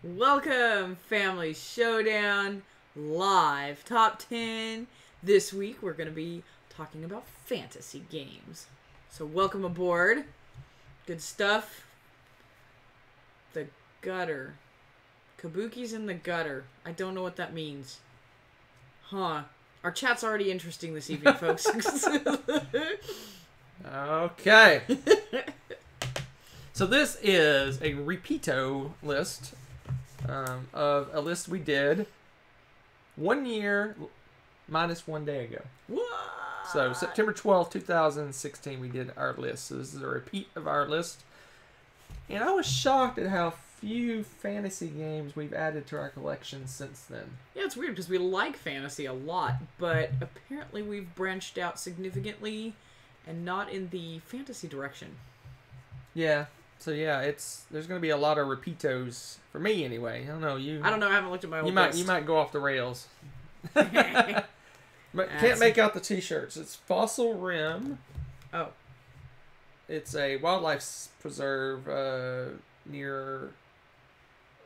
Welcome, Family Showdown Live Top 10. This week we're going to be talking about fantasy games. So welcome aboard. Good stuff. The gutter. Kabuki's in the gutter. I don't know what that means. Huh. Our chat's already interesting this evening, folks. Okay. So this is a repeato list of a list we did 1 year minus 1 day ago. What? So September 12th, 2016, we did our list. So this is a repeat of our list. And I was shocked at how few fantasy games we've added to our collection since then. Yeah, it's weird because we like fantasy a lot, but apparently we've branched out significantly and not in the fantasy direction. Yeah. So yeah, there's going to be a lot of repeatos for me anyway. I don't know you. I don't know. I haven't looked at my old You list. might go off the rails. But can't make out the T-shirts. It's Fossil Rim. Oh. It's a wildlife preserve near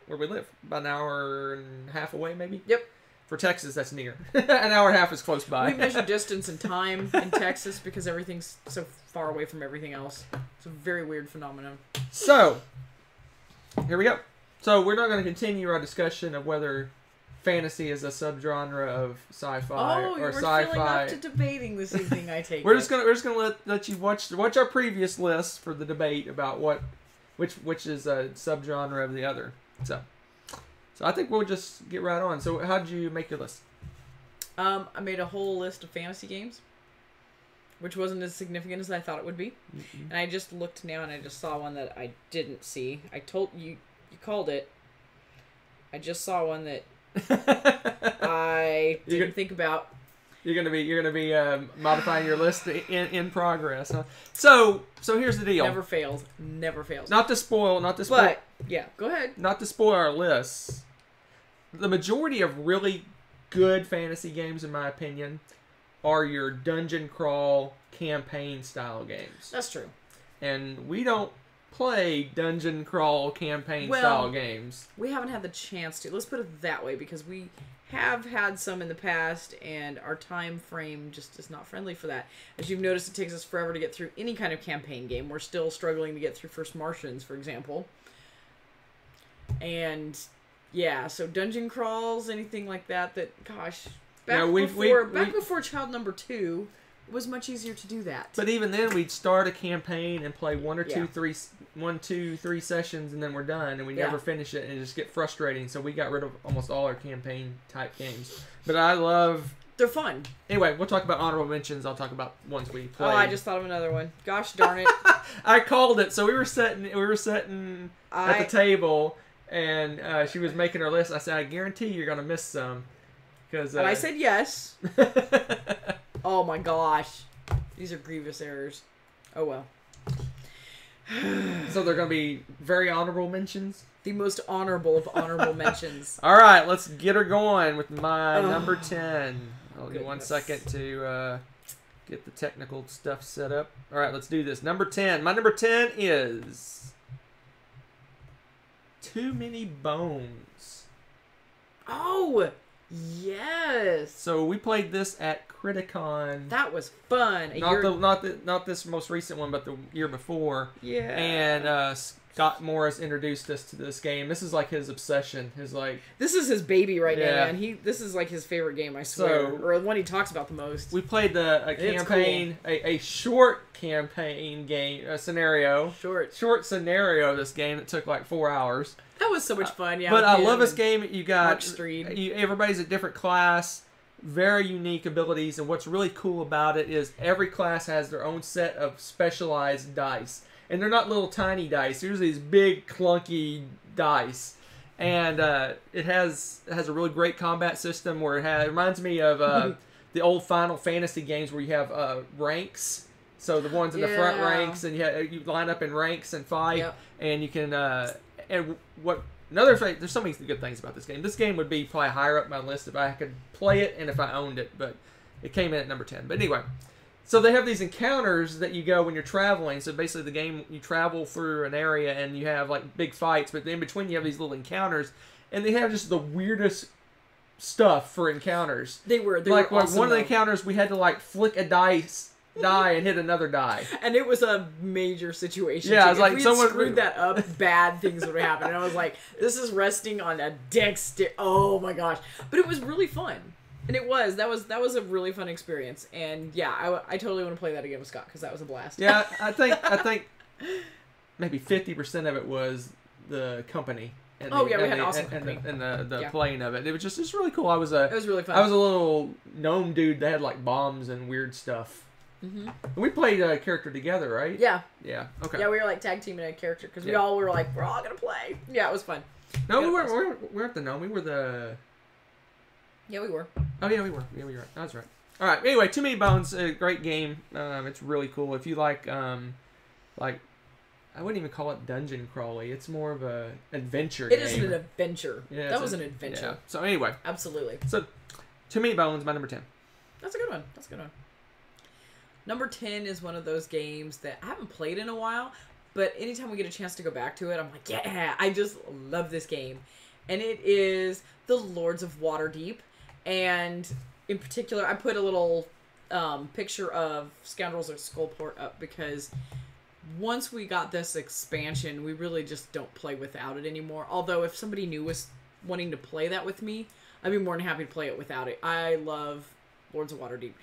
where we live. About an hour and a half away, maybe. Yep. For Texas, that's near. An hour and a half is close by. We measure distance and time in Texas because everything's so far away from everything else. It's a very weird phenomenon. So, here we go. So, we're not going to continue our discussion of whether fantasy is a subgenre of sci-fi Oh, or we're sci-fi. feeling up to debating this evening, I take We're it. just gonna let you watch our previous list for the debate about which is a subgenre of the other. So I think we'll just get right on. So how did you make your list? I made a whole list of fantasy games, which wasn't as significant as I thought it would be. Mm-mm. And I just looked now and I just saw one that I didn't see. I told you, you called it. I just saw one that I didn't think about. You're gonna be modifying your list in progress, huh? So here's the deal. Never fails. Never fails. Not to spoil. But yeah, go ahead. Not to spoil our lists. The majority of really good fantasy games, in my opinion, are your dungeon crawl campaign style games. That's true. And we don't play dungeon crawl campaign style games. We haven't had the chance to. Let's put it that way, because we have had some in the past, and our time frame just is not friendly for that. As you've noticed, it takes us forever to get through any kind of campaign game. We're still struggling to get through First Martians, for example. And yeah, so dungeon crawls, anything like that, gosh, back before Child Number 2, it was much easier to do that. But even then, we'd start a campaign and play one, two, three sessions, and then we're done, and we never finish it, and it just get frustrating. So we got rid of almost all our campaign type games. But they're fun. Anyway, we'll talk about honorable mentions. I'll talk about ones we played. Oh, I just thought of another one. Gosh darn it! I called it. So we were sitting at the table, and she was making her list. I said, I guarantee you're gonna miss some, and I said yes. Oh my gosh. These are grievous errors. Oh well. So they're going to be very honorable mentions? The most honorable of honorable mentions. All right, let's get her going with my number 10. I'll give 1 second to get the technical stuff set up. All right, let's do this. Number 10. My number 10 is Too Many Bones. Oh, yes. So we played this at Criticon. That was fun. Not this most recent one, but the year before. Yeah. And Scott Morris introduced us to this game. This is like his obsession. This is his baby right now, man. This is like his favorite game, I swear, or the one he talks about the most. We played a campaign, cool. a short campaign game scenario. Short scenario. This game that took like 4 hours. That was so much fun, yeah. But I love this game. You got everybody's a different class, very unique abilities, and what's really cool about it is every class has their own set of specialized dice, and they're not little tiny dice. There's these big clunky dice, and it has a really great combat system where it reminds me of the old Final Fantasy games where you have ranks. So the ones in the front ranks, and you line up in ranks and fight, and you can. There's so many good things about this game. This game would be probably higher up my list if I could play it and if I owned it, but it came in at number 10. But anyway, So they have these encounters that you go when you're traveling. So basically, the game, you travel through an area and you have like big fights, but in between you have these little encounters, and they have just the weirdest stuff for encounters. They were awesome, one of the though. encounters, we had to like flick a die and hit another die. And it was a major situation. Yeah, too. I was If like, we had someone screwed that up, bad things would have happened. And I was like, this is resting on a oh my gosh. But it was really fun. And that was a really fun experience. And yeah, I totally want to play that again with Scott because that was a blast. Yeah, I think maybe 50% of it was the company. And we had an awesome and company. And the Yeah. playing of it. It was just really cool. It was really fun. I was a little gnome dude that had like bombs and weird stuff. Mm-hmm. We played a character together, right? Yeah. Yeah. Okay. Yeah, we were like tag teaming a character because we all were like, we're all gonna play. Yeah, it was fun. No, Yeah, we weren't the gnome. We were the. Yeah, we were. Oh yeah, we were. Yeah, we were. That's right. All right. Anyway, Too Many Bones, a great game. It's really cool. If you like I wouldn't even call it dungeon crawly. It's more of a adventure game. It is an adventure. Yeah, that was an adventure. Yeah. So anyway, Absolutely. so Too Many Bones, my number 10. That's a good one. Number 10 is one of those games that I haven't played in a while, but anytime we get a chance to go back to it, I'm like, yeah, I just love this game. And it is the Lords of Waterdeep. And in particular, I put a little picture of Scoundrels of Skullport up because once we got this expansion, we really just don't play without it anymore. Although if somebody new was wanting to play that with me, I'd be more than happy to play it without it. I love Lords of Waterdeep.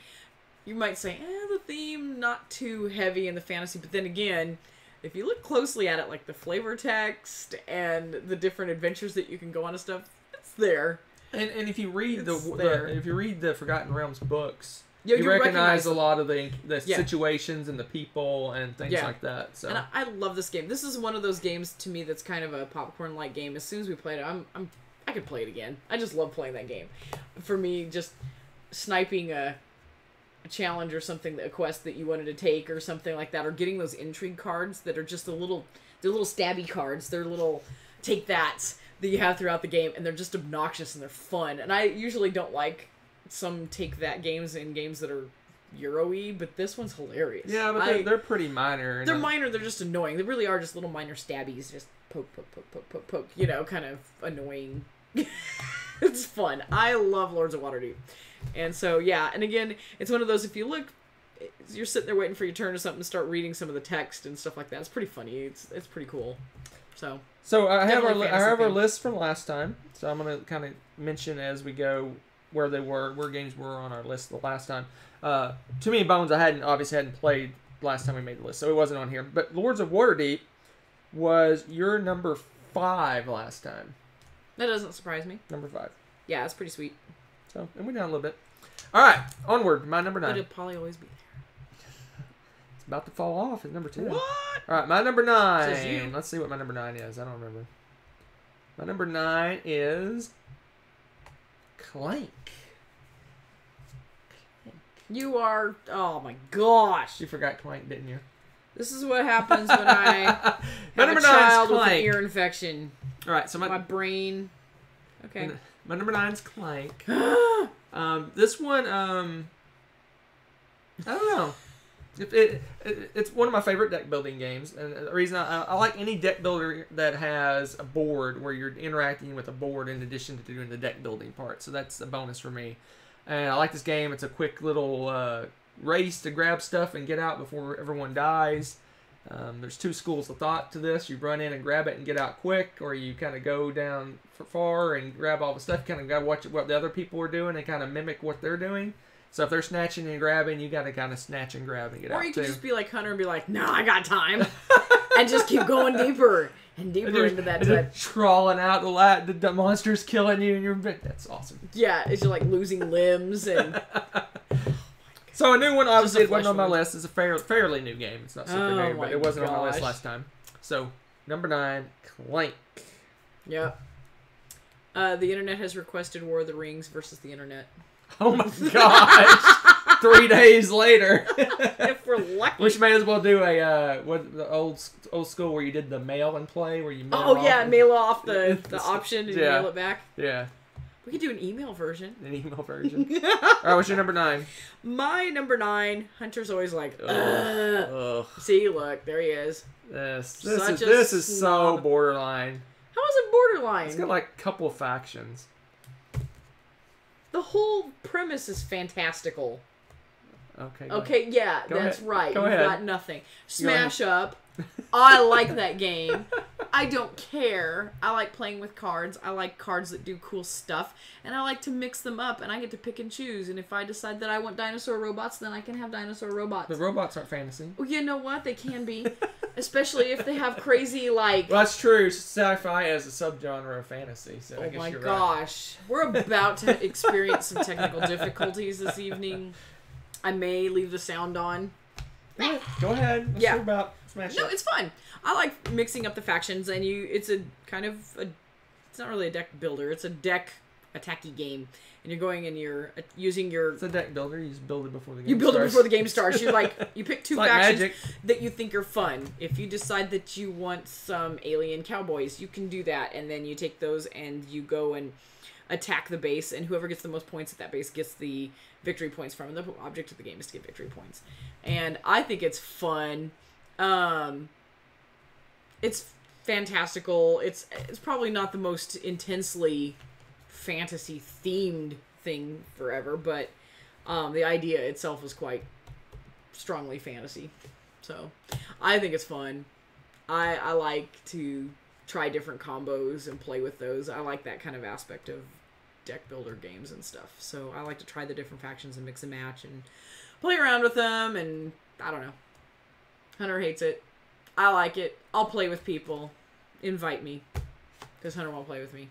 You might say, the theme not too heavy in the fantasy, but then again, if you look closely at it, like the flavor text and the different adventures that you can go on and stuff, it's there. And if you read if you read the Forgotten Realms books, You recognize a lot of the Yeah. situations and the people and things like that. So And I love this game. This is one of those games to me that's kind of a popcorn-like game. As soon as we played it, I could play it again. I just love playing that game. For me, just sniping a challenge or something, a quest that you wanted to take or something like that, or getting those intrigue cards that are just they're little stabby cards. They're little take that's that you have throughout the game, and they're just obnoxious and they're fun. And I usually don't like some take that games in games that are Euro-y, but this one's hilarious. yeah, but they're pretty minor. They're minor, they're just annoying. They really are just little minor stabbies, just poke, poke, you know, kind of annoying. It's fun. I love Lords of Waterdeep. And so, yeah, and again, it's one of those, if you look, you're sitting there waiting for your turn or something to start reading some of the text and stuff like that. It's pretty funny. It's pretty cool. So I have definitely our fantasy list from last time, so I'm going to kind of mention as we go where games were on our list the last time. Too Many Bones I obviously hadn't played last time we made the list, so it wasn't on here. But Lords of Waterdeep was your number 5 last time. that doesn't surprise me. Number 5. Yeah, it's pretty sweet. So, and we're down a little bit. All right, onward. My number 9. But it'll probably always be there. It's about to fall off. It's number 10. What? All right, my number 9. Says you. Let's see what my number 9 is. I don't remember. My number 9 is Clank. You are, oh my gosh. You forgot Clank, didn't you? This is what happens when I My have number a 9 is child with an Clank. ear infection. All right, so My brain. Okay. my number 9 is Clank. This one, I don't know. It's one of my favorite deck building games, and the reason I like any deck builder that has a board where you're interacting with a board in addition to doing the deck building part. So that's a bonus for me. And I like this game. It's a quick little race to grab stuff and get out before everyone dies. There's 2 schools of thought to this. You run in and grab it and get out quick, or you kind of go down far and grab all the stuff. You kind of got to watch what the other people are doing and kind of mimic what they're doing. So if they're snatching and grabbing, you got to kind of snatch and grab and get out, Or you too. could just be like Hunter and be like, no, I got time. And just keep going deeper and deeper into that. Just crawling out the monster's killing you, and you're that's awesome. Yeah, it's just like losing limbs and. So a new one, obviously, Just it a wasn't on my flesh wound. list. It's a fairly new game. It's not super Oh new, but my it wasn't on my list gosh. last time. So number 9, Clank. Yep. The internet has requested War of the Rings versus the internet. Oh my gosh! 3 days later. If we're lucky. Which may as well do a the old school where you did the mail and play where you mail Oh off yeah, and- mail off the option and Yeah. mail it back. Yeah. We could do an email version. An email version. All right, what's your number 9? My number 9, Hunter's always like, ugh. Ugh. See, look, there he is. This Such a is so snob. borderline. How is it borderline? It's got like a couple of factions. The whole premise is fantastical. Okay. Okay, yeah, Go that's ahead. right. Go You've ahead. got nothing. Smash Up. I like that game. I don't care. I like playing with cards. I like cards that do cool stuff. And I like to mix them up. And I get to pick and choose. And if I decide that I want dinosaur robots, then I can have dinosaur robots. The robots aren't fantasy. Well, you know what? They can be. Especially if they have crazy, like... Well, that's true. Sci-fi as a subgenre of fantasy. So I Oh guess my you're right. gosh. We're about to experience some technical difficulties this evening. I may leave the sound on. Go ahead. Let's Yeah. talk about Smash No, Up. it's fun. I like mixing up the factions, and it's a kind of it's not really a deck builder. It's a deck attacky game, and you're going and you're using your. It's a deck builder. You just build it before the game You build starts. it before the game starts. You pick two It's like factions Magic. that you think are fun. If you decide that you want some alien cowboys, you can do that, and then you take those and you go and attack the base, and whoever gets the most points at that base gets the victory points from. And the object of the game is to get victory points. And I think it's fun. It's fantastical. It's probably not the most intensely fantasy themed thing forever, but the idea itself is quite strongly fantasy. So I think it's fun. I like to try different combos and play with those. I like that kind of aspect of deck builder games and stuff. So I like to try the different factions and mix and match and play around with them, and I don't know. Hunter hates it. I like it. I'll play with people. Invite me. Because Hunter won't play with me.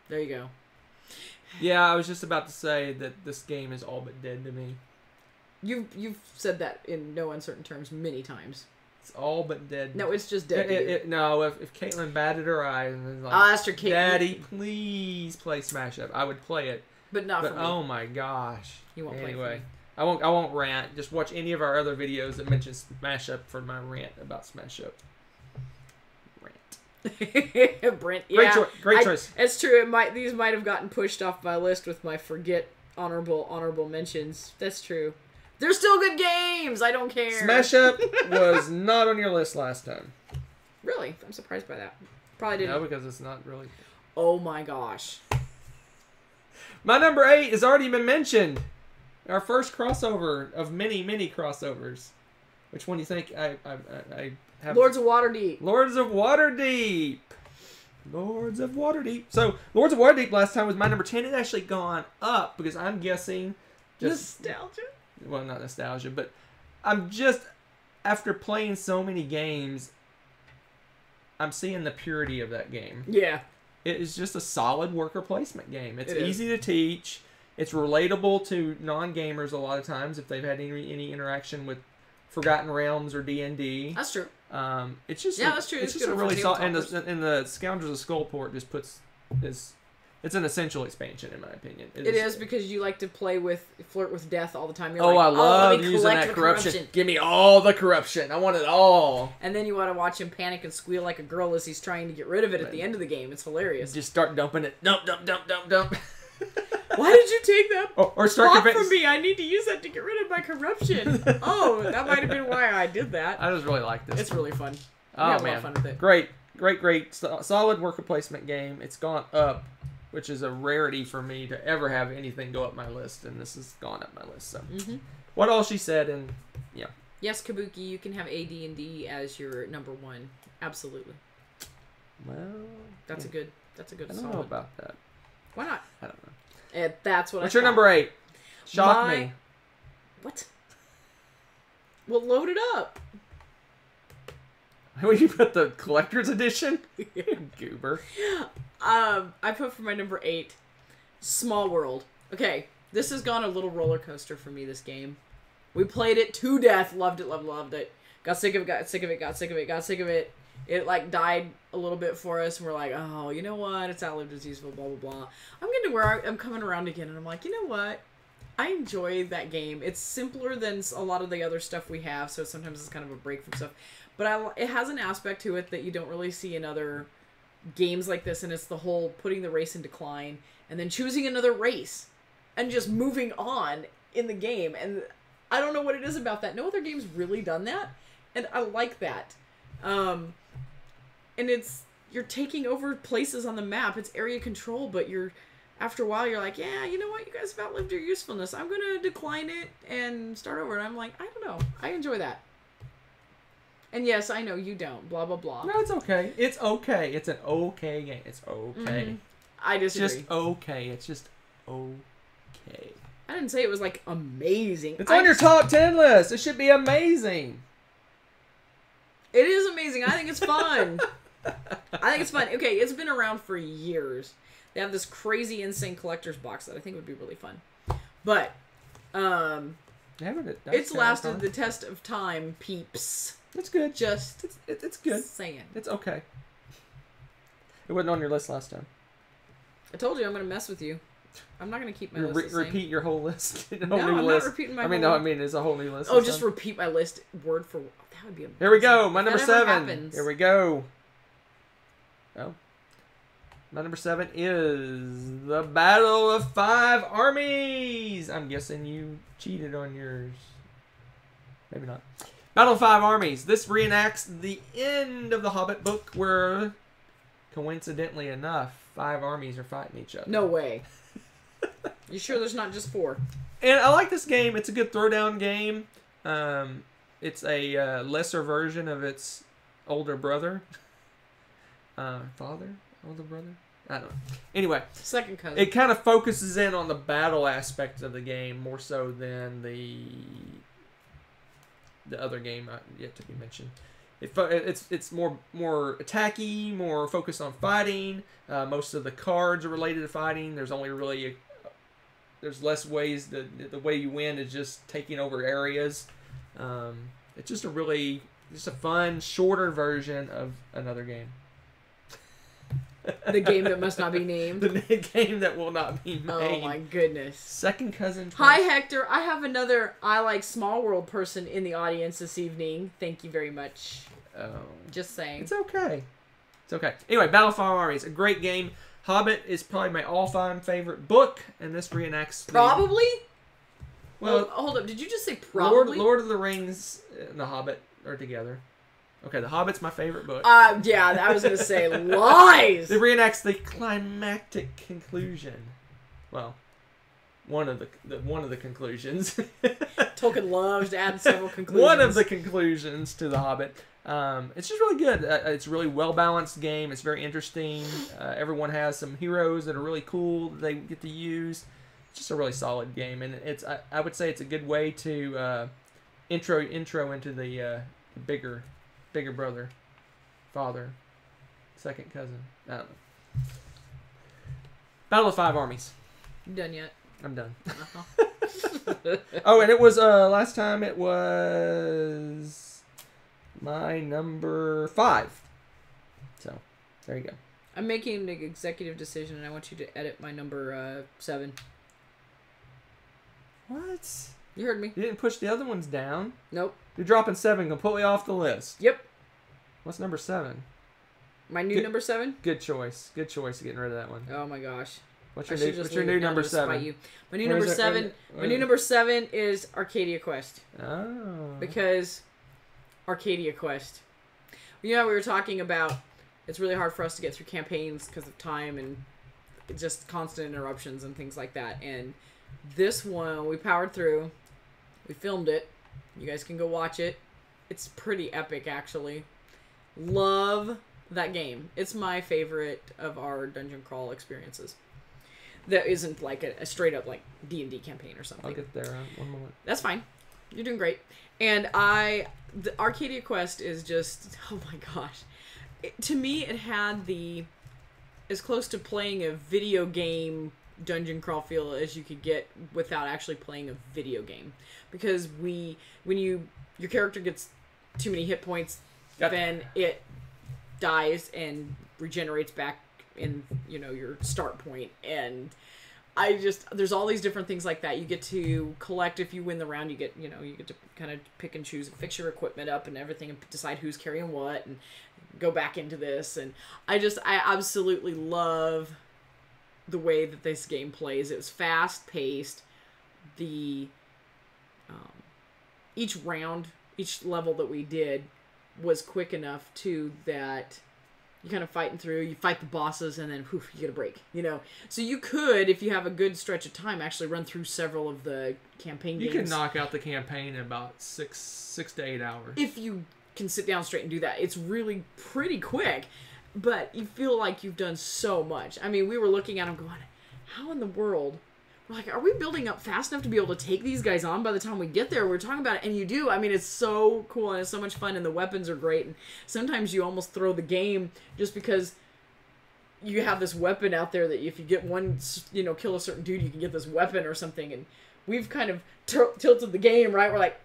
There you go. Yeah, I was just about to say that this game is all but dead to me. You've said that in no uncertain terms many times. It's all but dead. No, it's just dead to you. No, if Caitlin batted her eyes and was like, I'll ask her, Kate. Daddy, please play Smash Up, I would play it. But not But for me. oh my gosh. You won't play Anyway, for me. I won't rant. Just watch any of our other videos that mention Smash Up for my rant about Smash Up. Rant. Brent, Great yeah. Great choice. It's true. These might have gotten pushed off my list with my forget honorable mentions. That's true. They're still good games. I don't care. Smash Up was not on your list last time. Really? I'm surprised by that. Probably didn't. No, because it's not really. Oh my gosh. My number 8 has already been mentioned. Our first crossover of many, many crossovers. Which one do you think I have? Lords of Waterdeep. Lords of Waterdeep. Lords of Waterdeep. So, Lords of Waterdeep last time was my number 10. It actually gone up because I'm guessing just... Nostalgia? Well, not nostalgia, but I'm just... After playing so many games, I'm seeing the purity of that game. Yeah. It is just a solid worker placement game. It's It is. easy to teach. It's relatable to non-gamers a lot of times if they've had any interaction with Forgotten Realms or D&D. That's true. It's just Yeah, that's true. It's It's just good a for really solid. And tabletoppers. the Scoundrels of Skullport just it's an essential expansion in my opinion. It is because you like to flirt with death all the time. You're Oh, like, I let love me using collect that the corruption. Give me all the corruption. I want it all. And then you want to watch him panic and squeal like a girl as he's trying to get rid of it at the end of the game. It's hilarious. Just start dumping it. Dump. Why did you take that Or start spot convincing from me? I need to use that to get rid of my corruption. Oh, that might have been why I did that. I just really like this. It's really fun. Oh We have a lot man, of fun with it. great, solid worker placement game. It's gone up, which is a rarity for me to ever have anything go up my list, and this has gone up my list. So, what all she said, and yeah. Yes, Kabuki, you can have AD&D as your number 1. Absolutely. Well, That's a good. I don't solid. know about that. Why not? I don't know. That's what. What's I your thought. number 8? Shock My- me. What? Well, load it up. When you put the collector's edition, goober. I put for my number 8, Small World. Okay, this has gone a little roller coaster for me, this game. We played it to death, loved it. Got sick of it. It, like, died a little bit for us, and we're like, oh, you know what? It's outlived its useful, blah, blah, blah. I'm getting to where I'm coming around again, and I'm like, you know what? I enjoy that game. It's simpler than a lot of the other stuff we have, so sometimes it's kind of a break from stuff. But it has an aspect to it that you don't really see in other games like this, and it's the whole putting the race in decline and then choosing another race and just moving on in the game. And I don't know what it is about that. No other game's really done that, and I like that. And you're taking over places on the map. It's area control, but after a while you're like, yeah, you know what? You guys have outlived your usefulness. I'm going to decline it and start over. And I'm like, I don't know. I enjoy that. And yes, I know you don't. Blah, blah, blah. No, it's okay. It's okay. It's an okay game. It's okay. Mm-hmm. I disagree. It's just okay. It's just okay. I didn't say it was, like, amazing. It's on your top 10 list. It should be amazing. It is amazing. I think it's fun. I think it's fun. Okay, it's been around for years. They have this crazy, insane collector's box that I think would be really fun. But, it's lasted the test of time, peeps. It's good. Just it's good. Saying. It's okay. It wasn't on your list last time. I told you I'm going to mess with you. I'm not going to keep my list the same. Repeat your whole list. No, I'm not repeating my whole list. It's a whole new list. Oh, just repeat my list word for word. That would be amazing. Here we go. My number 7. Happens. Here we go. Oh. My number 7 is The Battle of Five Armies. I'm guessing you cheated on yours. Maybe not. Battle of Five Armies. This reenacts the end of the Hobbit book where, coincidentally enough, 5 armies are fighting each other. No way. You sure there's not just 4? And I like this game. It's a good throwdown game. It's a lesser version of its older brother. Older brother? I don't know. Anyway. Second cousin. It kind of focuses in on the battle aspect of the game more so than the other game yet to be mentioned. It's more attacky, more focused on fighting. Most of the cards are related to fighting. There's only really there's less ways. The way you win is just taking over areas. It's just a fun, shorter version of another game. The game that must not be named. The game that will not be named. Oh my goodness. Second cousin. Hi Hector. I have another I Like Small World person in the audience this evening. Thank you very much. Oh. Just saying. It's okay. It's okay. Anyway, Battle of Five Armies. A great game. Hobbit is probably my all-time favorite book, and this reenacts... Probably? Well, hold up. Did you just say probably? Lord of the Rings and The Hobbit are together. Okay, The Hobbit's my favorite book. Yeah, I was going to say lies! It reenacts the climactic conclusion. Well, one of the conclusions. Tolkien loves to add several conclusions. One of the conclusions to The Hobbit. It's just really good. It's a really well-balanced game. It's very interesting. Everyone has some heroes that are really cool that they get to use. It's just a really solid game, and I would say it's a good way to intro into the bigger brother, father, second cousin. I don't know. Battle of Five Armies. You done yet? I'm done. Uh-huh. Oh, and it was last time it was my number 5. So there you go. I'm making an executive decision, and I want you to edit my number 7. What? You heard me. You didn't push the other ones down? Nope. You're dropping 7 completely off the list. Yep. What's number 7? My new number 7? Good choice. Good choice getting rid of that one. Oh my gosh. What's your new number 7? You. My new number 7. My new number 7 is Arcadia Quest. Oh. Because Arcadia Quest. You know, we were talking about it's really hard for us to get through campaigns because of time and just constant interruptions and things like that. And this one we powered through. We filmed it. You guys can go watch it. It's pretty epic, actually. Love that game. It's my favorite of our dungeon crawl experiences. That isn't like a straight up like D&D campaign or something. I'll get there one moment. That's fine. You're doing great. And the Arcadia Quest is just, oh my gosh. To me, it had as close to playing a video game dungeon crawl feel as you could get without actually playing a video game. Because when your character gets too many hit points, then it dies and regenerates back in, your start point. And there's all these different things like that. You get to collect if you win the round. You get to kind of pick and choose and fix your equipment up and everything and decide who's carrying what and go back into this. And I absolutely love the way that this game plays. It was fast paced. The each round, each level that we did was quick enough too that you kind of fighting through, you fight the bosses, and then whew, you get a break, you know. So you could, if you have a good stretch of time, actually run through several of the campaign games. You can knock out the campaign in about 6 to 8 hours. If you can sit down straight and do that. It's really pretty quick, but you feel like you've done so much. I mean, we were looking at them going, how in the world? We're like, are we building up fast enough to be able to take these guys on by the time we get there? We're talking about it, and you do. I mean, it's so cool, and it's so much fun, and the weapons are great, and sometimes you almost throw the game just because you have this weapon out there that if you get one, you know, kill a certain dude, you can get this weapon or something, and we've kind of tilted the game, right? We're like,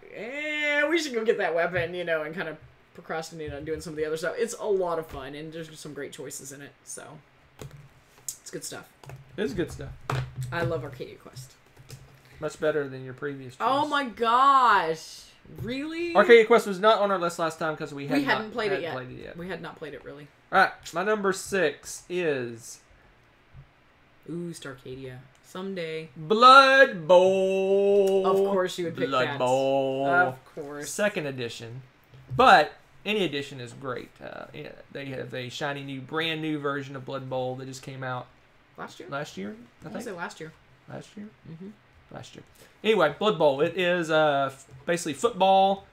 we should go get that weapon, you know, and kind of procrastinate on doing some of the other stuff. It's a lot of fun, and there's some great choices in it, so it's good stuff. It's good stuff. I love Arcadia Quest. Much better than your previous choice. Oh my gosh. Really? Arcadia Quest was not on our list last time because we hadn't played it yet. We had not played it, really. Alright, my number 6 is... Ooh, Starcadia. Someday. Blood Bowl. Of course you would pick Blood that. Bowl. Of course. Second edition. But any edition is great. They have a shiny new, brand new version of Blood Bowl that just came out Last year? I think. Say last year. Last year? Mm-hmm. Last year. Anyway, Blood Bowl. It is basically football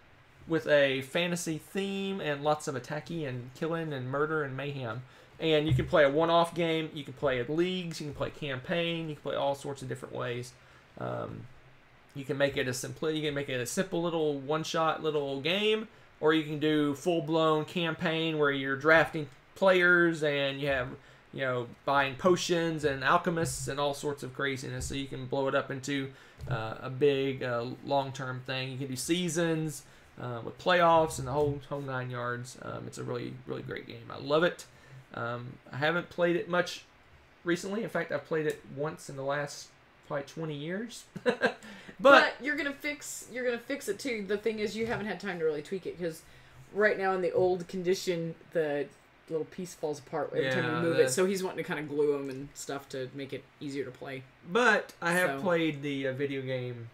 with a fantasy theme and lots of attacky and killing and murder and mayhem. And you can play a one-off game. You can play leagues. You can play campaign. You can play all sorts of different ways. You can make it a simple little one-shot little game, or you can do full-blown campaign where you're drafting players and you have, you know, buying potions and alchemists and all sorts of craziness. So you can blow it up into a big long-term thing. You can do seasons with playoffs and the whole 9 yards. It's a really, really great game. I love it. I haven't played it much recently. In fact, I've played it once in the last probably 20 years. but you're gonna fix it too. The thing is, you haven't had time to really tweak it because right now in the old condition, the little piece falls apart every time you move it. So he's wanting to kind of glue them and stuff to make it easier to play. But I have played the video game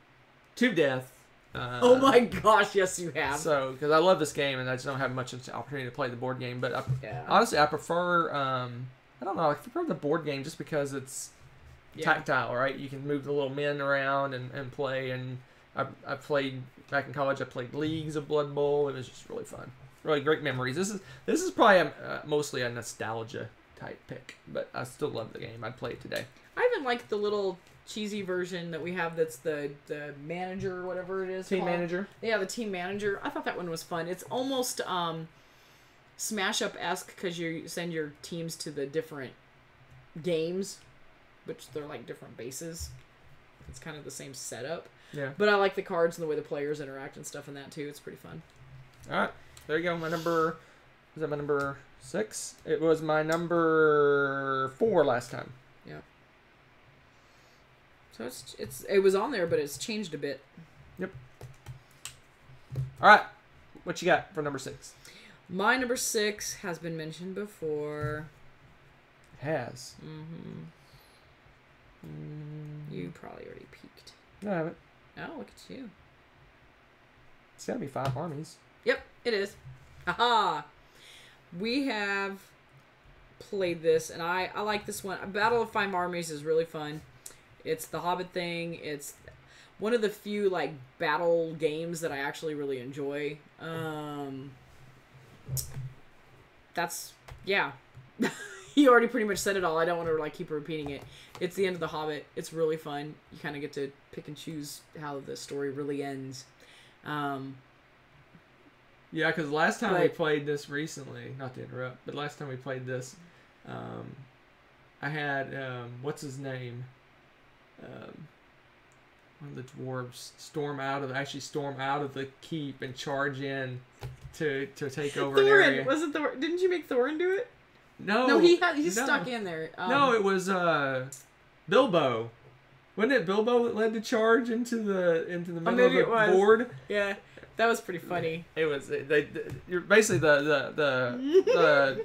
to death. Oh my gosh, yes you have. So, because I love this game and I just don't have much opportunity to play the board game. But honestly, I prefer, I don't know, I prefer the board game just because it's tactile, right? You can move the little men around and play. And I played, back in college, I played leagues of Blood Bowl. It was just really fun. Really great memories. This is probably mostly a nostalgia type pick, but I still love the game. I'd play it today. I even like the little cheesy version that we have that's the manager or whatever it is. Team manager? Yeah, the team manager. I thought that one was fun. It's almost Smash Up-esque because you send your teams to the different games, which they're like different bases. It's kind of the same setup. Yeah. But I like the cards and the way the players interact and stuff in that too. It's pretty fun. All right. There you go. Was that my number 6? It was my number 4 last time. Yeah. So it was on there, but it's changed a bit. Yep. All right. What you got for number 6? My number 6 has been mentioned before. It has. Mm-hmm. You probably already peeked. No, I haven't. Oh, look at you. It's got to be 5 Armies. Yep, it is. Aha! We have played this, and I like this one. Battle of 5 Armies is really fun. It's the Hobbit thing. It's one of the few, like, battle games that I actually really enjoy. Yeah. You already pretty much said it all. I don't want to, like, keep repeating it. It's the end of The Hobbit. It's really fun. You kind of get to pick and choose how the story really ends. Yeah, because last time we played this recently, not to interrupt, but last time we played this, I had, what's his name? One of the dwarves storm out of the keep and charge in to take over an area. Was it Thorin? Didn't you make Thorin do it? No, he's stuck in there. No, it was Bilbo. Wasn't it Bilbo that led the charge into the middle of the board? Yeah, that was pretty funny. It was you're basically the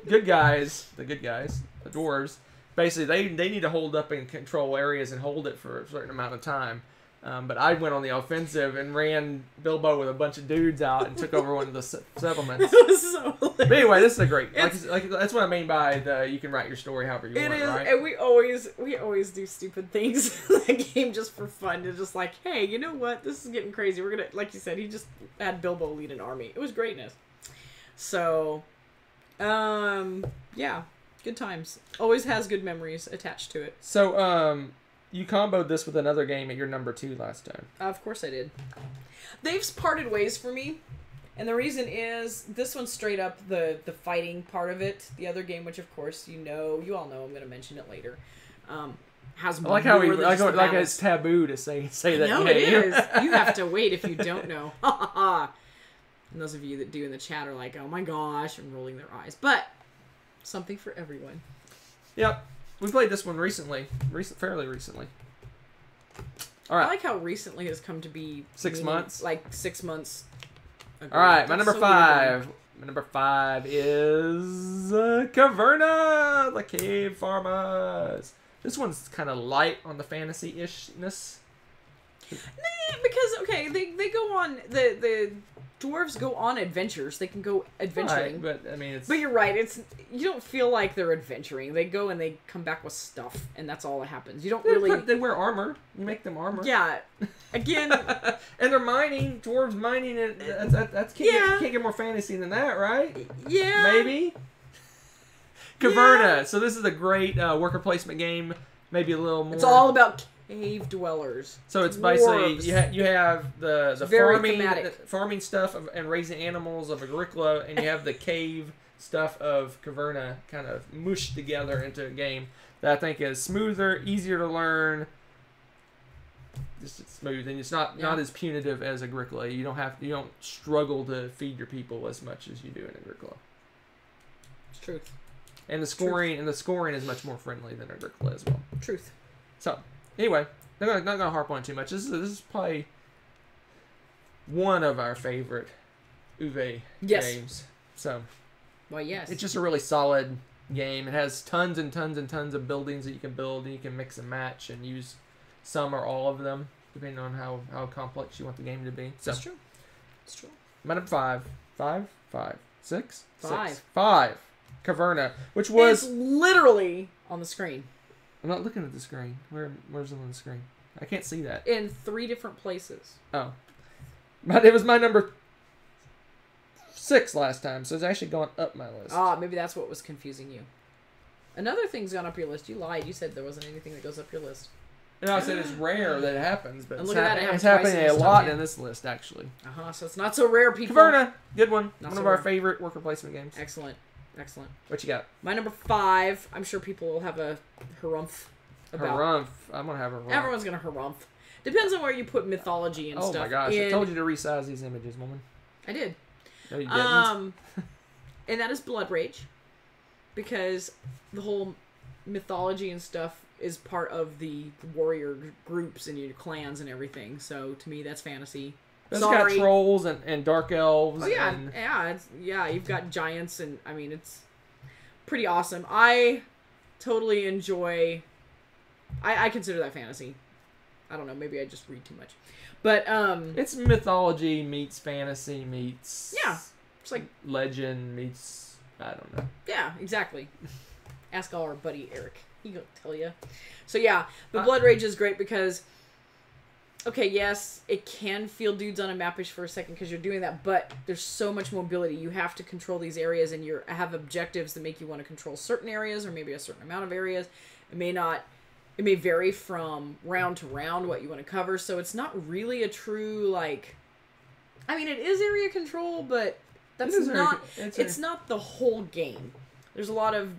good guys, the dwarves, basically they need to hold up and control areas and hold it for a certain amount of time. But I went on the offensive and ran Bilbo with a bunch of dudes out and took over one of the settlements. It was so hilarious. But anyway, this is a great. Like that's what I mean by you can write your story however you It want, is, right? and we always do stupid things in that game just for fun. To just like, hey, you know what? This is getting crazy. We're gonna, like you said, he just had Bilbo lead an army. It was greatness. So, yeah, good times. Always has good memories attached to it. So, you comboed this with another game at your number 2 last time. Of course I did. They've parted ways for me. And the reason is, this one's straight up the fighting part of it. The other game, which of course you all know, I'm going to mention it later, has more I like how than it's taboo to say that. No, it is. You have to wait if you don't know. And those of you that do in the chat are like, oh my gosh, and rolling their eyes. But, something for everyone. Yep. We played this one fairly recently. All right. I like how recently has come to be 6 months. Like 6 months ago. All right, my That's number so 5. My number 5 is Caverna, the Cave Farmers. This one's kind of light on the fantasy-ishness. Nah, because okay, they go on the dwarves go on adventures. They can go adventuring. Right, but I mean, But you're right. You don't feel like they're adventuring. They go and they come back with stuff, and that's all that happens. You don't really. They wear armor. You make them armor. Yeah. Again. And they're mining. Dwarves mining. Can't get more fantasy than that, right? Yeah. Maybe. Caverna. Yeah. So this is a great worker placement game. Maybe a little more. It's all about cave dwellers. So it's basically you have the farming stuff and raising animals of Agricola, and you have the cave stuff of Caverna kind of mushed together into a game that I think is smoother, easier to learn. Just smooth, and it's not as punitive as Agricola. You don't struggle to feed your people as much as you do in Agricola. It's truth. And the scoring is much more friendly than Agricola as well. Truth. So anyway, not gonna harp on it too much. This is probably one of our favorite Uwe games. So, well, yes, it's just a really solid game. It has tons and tons and tons of buildings that you can build, and you can mix and match and use some or all of them depending on how complex you want the game to be. So, that's true. It's true. My number 5, 6, 5. Caverna, which was it's literally on the screen. I'm not looking at the screen. Where's it on the screen? I can't see that. In 3 different places. Oh. But it was my number 6 last time, so it's actually gone up my list. Ah, maybe that's what was confusing you. Another thing's gone up your list. You lied. You said there wasn't anything that goes up your list. No, I said it's rare that it happens, but it's happening a lot in this list, actually. So it's not so rare, people. Caverna, good one. Not one so of our rare. favorite worker placement games. Excellent. What you got? My number 5, I'm sure people will have a harumph about. Harumph. I'm going to have a harumph. Everyone's going to harumph. Depends on where you put mythology and stuff. Oh my gosh, I told you to resize these images, woman. I did. No, you didn't. And that is Blood Rage. Because the whole mythology and stuff is part of the warrior groups and your clans and everything. So to me, that's fantasy. It's got trolls and dark elves. Oh yeah, you've got giants, and I mean it's pretty awesome. I totally enjoy. I consider that fantasy. I don't know, maybe I just read too much, but it's mythology meets fantasy meets it's like legend meets I don't know. Yeah, exactly. Ask our buddy Eric. He gonna tell you. So yeah, but Blood Rage is great because. Okay, yes, it can feel dudes on a mapish for a second because you're doing that, but there's so much mobility. You have to control these areas, and you have objectives that make you want to control certain areas or maybe a certain amount of areas. It may vary from round to round what you want to cover, so it's not really a true, I mean, it is area control, but it's not the whole game. There's a lot of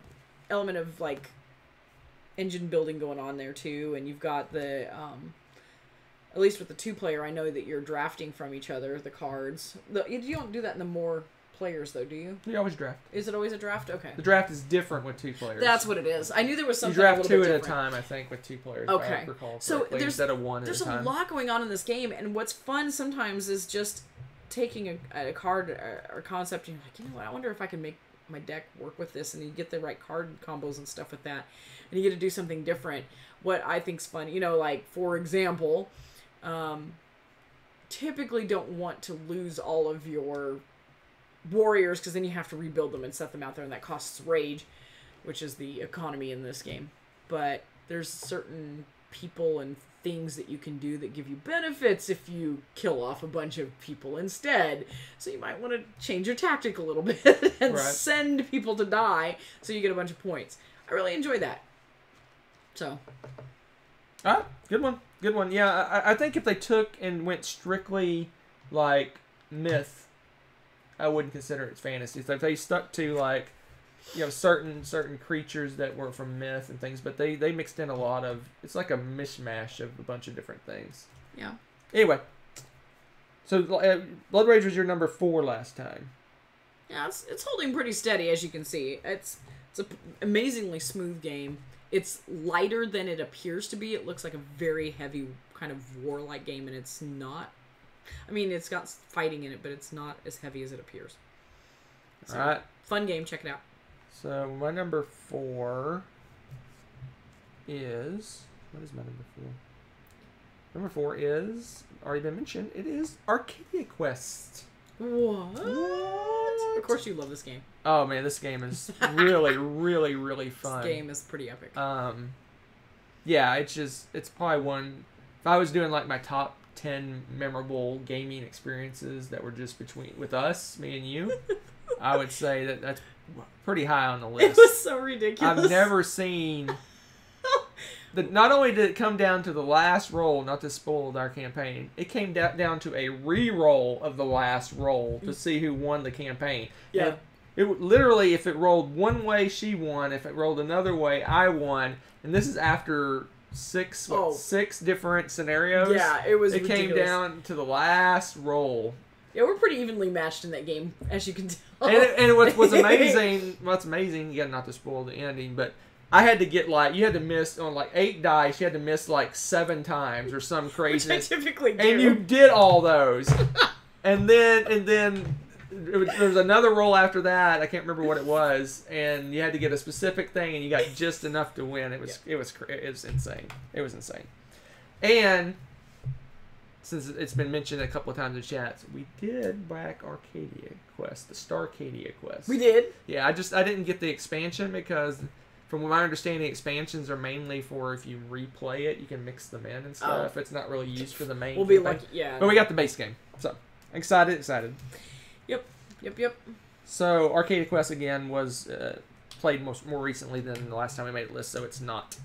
element of, engine building going on there, too, and you've got the, at least with the 2-player, I know that you're drafting from each other, the cards. You don't do that in the more players, though, do you? You always draft. Is it always a draft? Okay. The draft is different with 2 players. That's what it is. I knew there was something you draft a little 2 bit at different. a time, I think, with 2 players. Okay. I recall so instead of 1 at a time. There's a lot going on in this game, and what's fun sometimes is just taking a card or concept, and you're like, you know what, I wonder if I can make my deck work with this, and you get the right card combos and stuff with that, and you get to do something different. What I think's fun, like for example, typically don't want to lose all of your warriors, because then you have to rebuild them and set them out there, and that costs rage, which is the economy in this game. But there's certain people and things that you can do that give you benefits if you kill off a bunch of people instead. So you might want to change your tactic a little bit and send people to die so you get a bunch of points. I really enjoy that. So. Good one. Good one. Yeah, I think if they took and went strictly like myth, I wouldn't consider it fantasy. If they stuck to like, certain creatures that were from myth and things, but they mixed in a lot of, it's like a mishmash of a bunch of different things. Yeah. Anyway, so Blood Rage was your number 4 last time. Yeah, it's holding pretty steady, as you can see. It's an amazingly smooth game. It's lighter than it appears to be. It looks like a very heavy kind of warlike game, and it's not. I mean, it's got fighting in it, but it's not as heavy as it appears. So, all right. Fun game. Check it out. So my number 4 is... What is my number 4? Number 4 is, already been mentioned, it is Arcadia Quest. What? Of course you love this game. Oh man, this game is really, really, really fun. This game is pretty epic. Yeah, it's probably one... If I was doing like my top 10 memorable gaming experiences that were just with us, me and you, I would say that's pretty high on the list. It was so ridiculous. I've never seen... Not only did it come down to the last roll, not to spoil our campaign, it came down to a re-roll of the last roll to see who won the campaign. Yeah. And it literally, if it rolled one way, she won. If it rolled another way, I won. And this is after six different scenarios. Yeah, it was ridiculous. Came down to the last roll. Yeah, we're pretty evenly matched in that game, as you can tell. And what's amazing, again, not to spoil the ending, but I had to get you had to miss on 8 dice, you had to miss 7 times or some craziness. Which I typically do. And you did all those. and then there was another roll after that, I can't remember what it was, and you had to get a specific thing and you got just enough to win. It was insane. It was insane. And since it's been mentioned a couple of times in chats, we did back Arcadia Quest, the Starcadia Quest. We did? Yeah, I didn't get the expansion because, from my understanding, expansions are mainly for if you replay it, you can mix them in and stuff. Oh. It's not really used for the main. We'll be lucky, yeah. But we got the base game, so excited. Yep. So Arcadia Quest again was played more recently than the last time we made a list, so it's not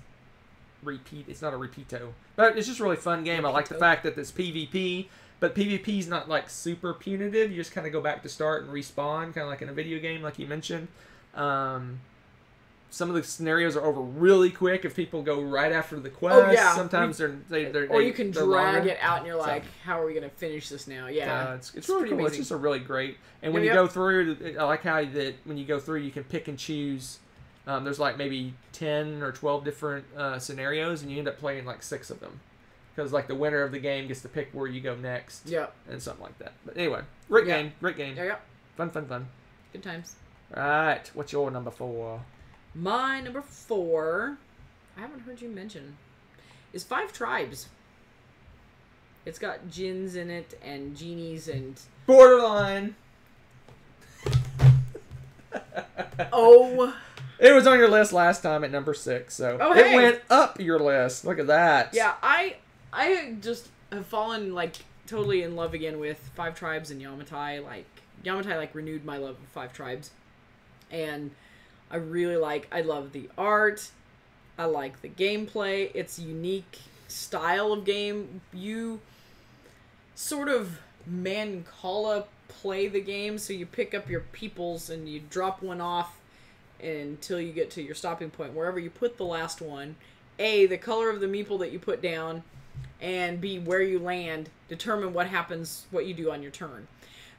repeat. It's not a repeato, but it's just a really fun game. I like the fact that it's PvP, but PvP is not super punitive. You just kind of go back to start and respawn, kind of like in a video game, like you mentioned. Some of the scenarios are over really quick if people go right after the quest. Oh, yeah. Sometimes you can drag it out and you're like, how are we going to finish this now? Yeah. It's really cool. Amazing. It's just a really great. And when you go through, I like how when you go through, you can pick and choose. There's maybe 10 or 12 different scenarios, and you end up playing 6 of them. Because the winner of the game gets to pick where you go next. Yeah. And something like that. But anyway, great game. Yeah. Fun. Good times. All right. What's your number 4? My number 4, I haven't heard you mention, is Five Tribes. It's got djinns in it and genies and... Borderline. Oh. It was on your list last time at number 6, so it went up your list. Look at that. Yeah, I just have fallen totally in love again with Five Tribes and Yamatai. Yamatai renewed my love of Five Tribes, and I love the art. I like the gameplay. It's a unique style of game. You sort of Mancala play the game, so you pick up your peoples and you drop one off until you get to your stopping point. Wherever you put the last one, A, the color of the meeple that you put down, and B, where you land, determine what happens, what you do on your turn.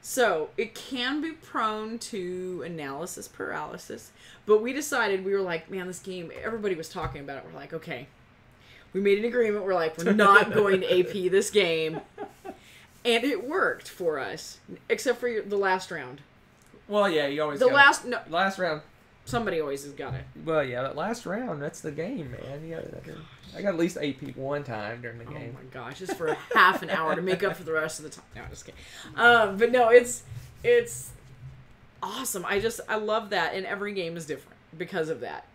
So, it can be prone to analysis paralysis, but we decided, we were like, man, this game, everybody was talking about it. We're like, okay, we made an agreement. We're like, we're not going to AP this game. And it worked for us, except for the last round. Well, yeah, you always The got last no, last round. somebody always has got it. Well, yeah, that last round, that's the game, man. I got at least 8 people one time during the game. Oh my gosh, just for half an hour to make up for the rest of the time. No, I'm just kidding. But no, it's awesome. I love that, and every game is different because of that,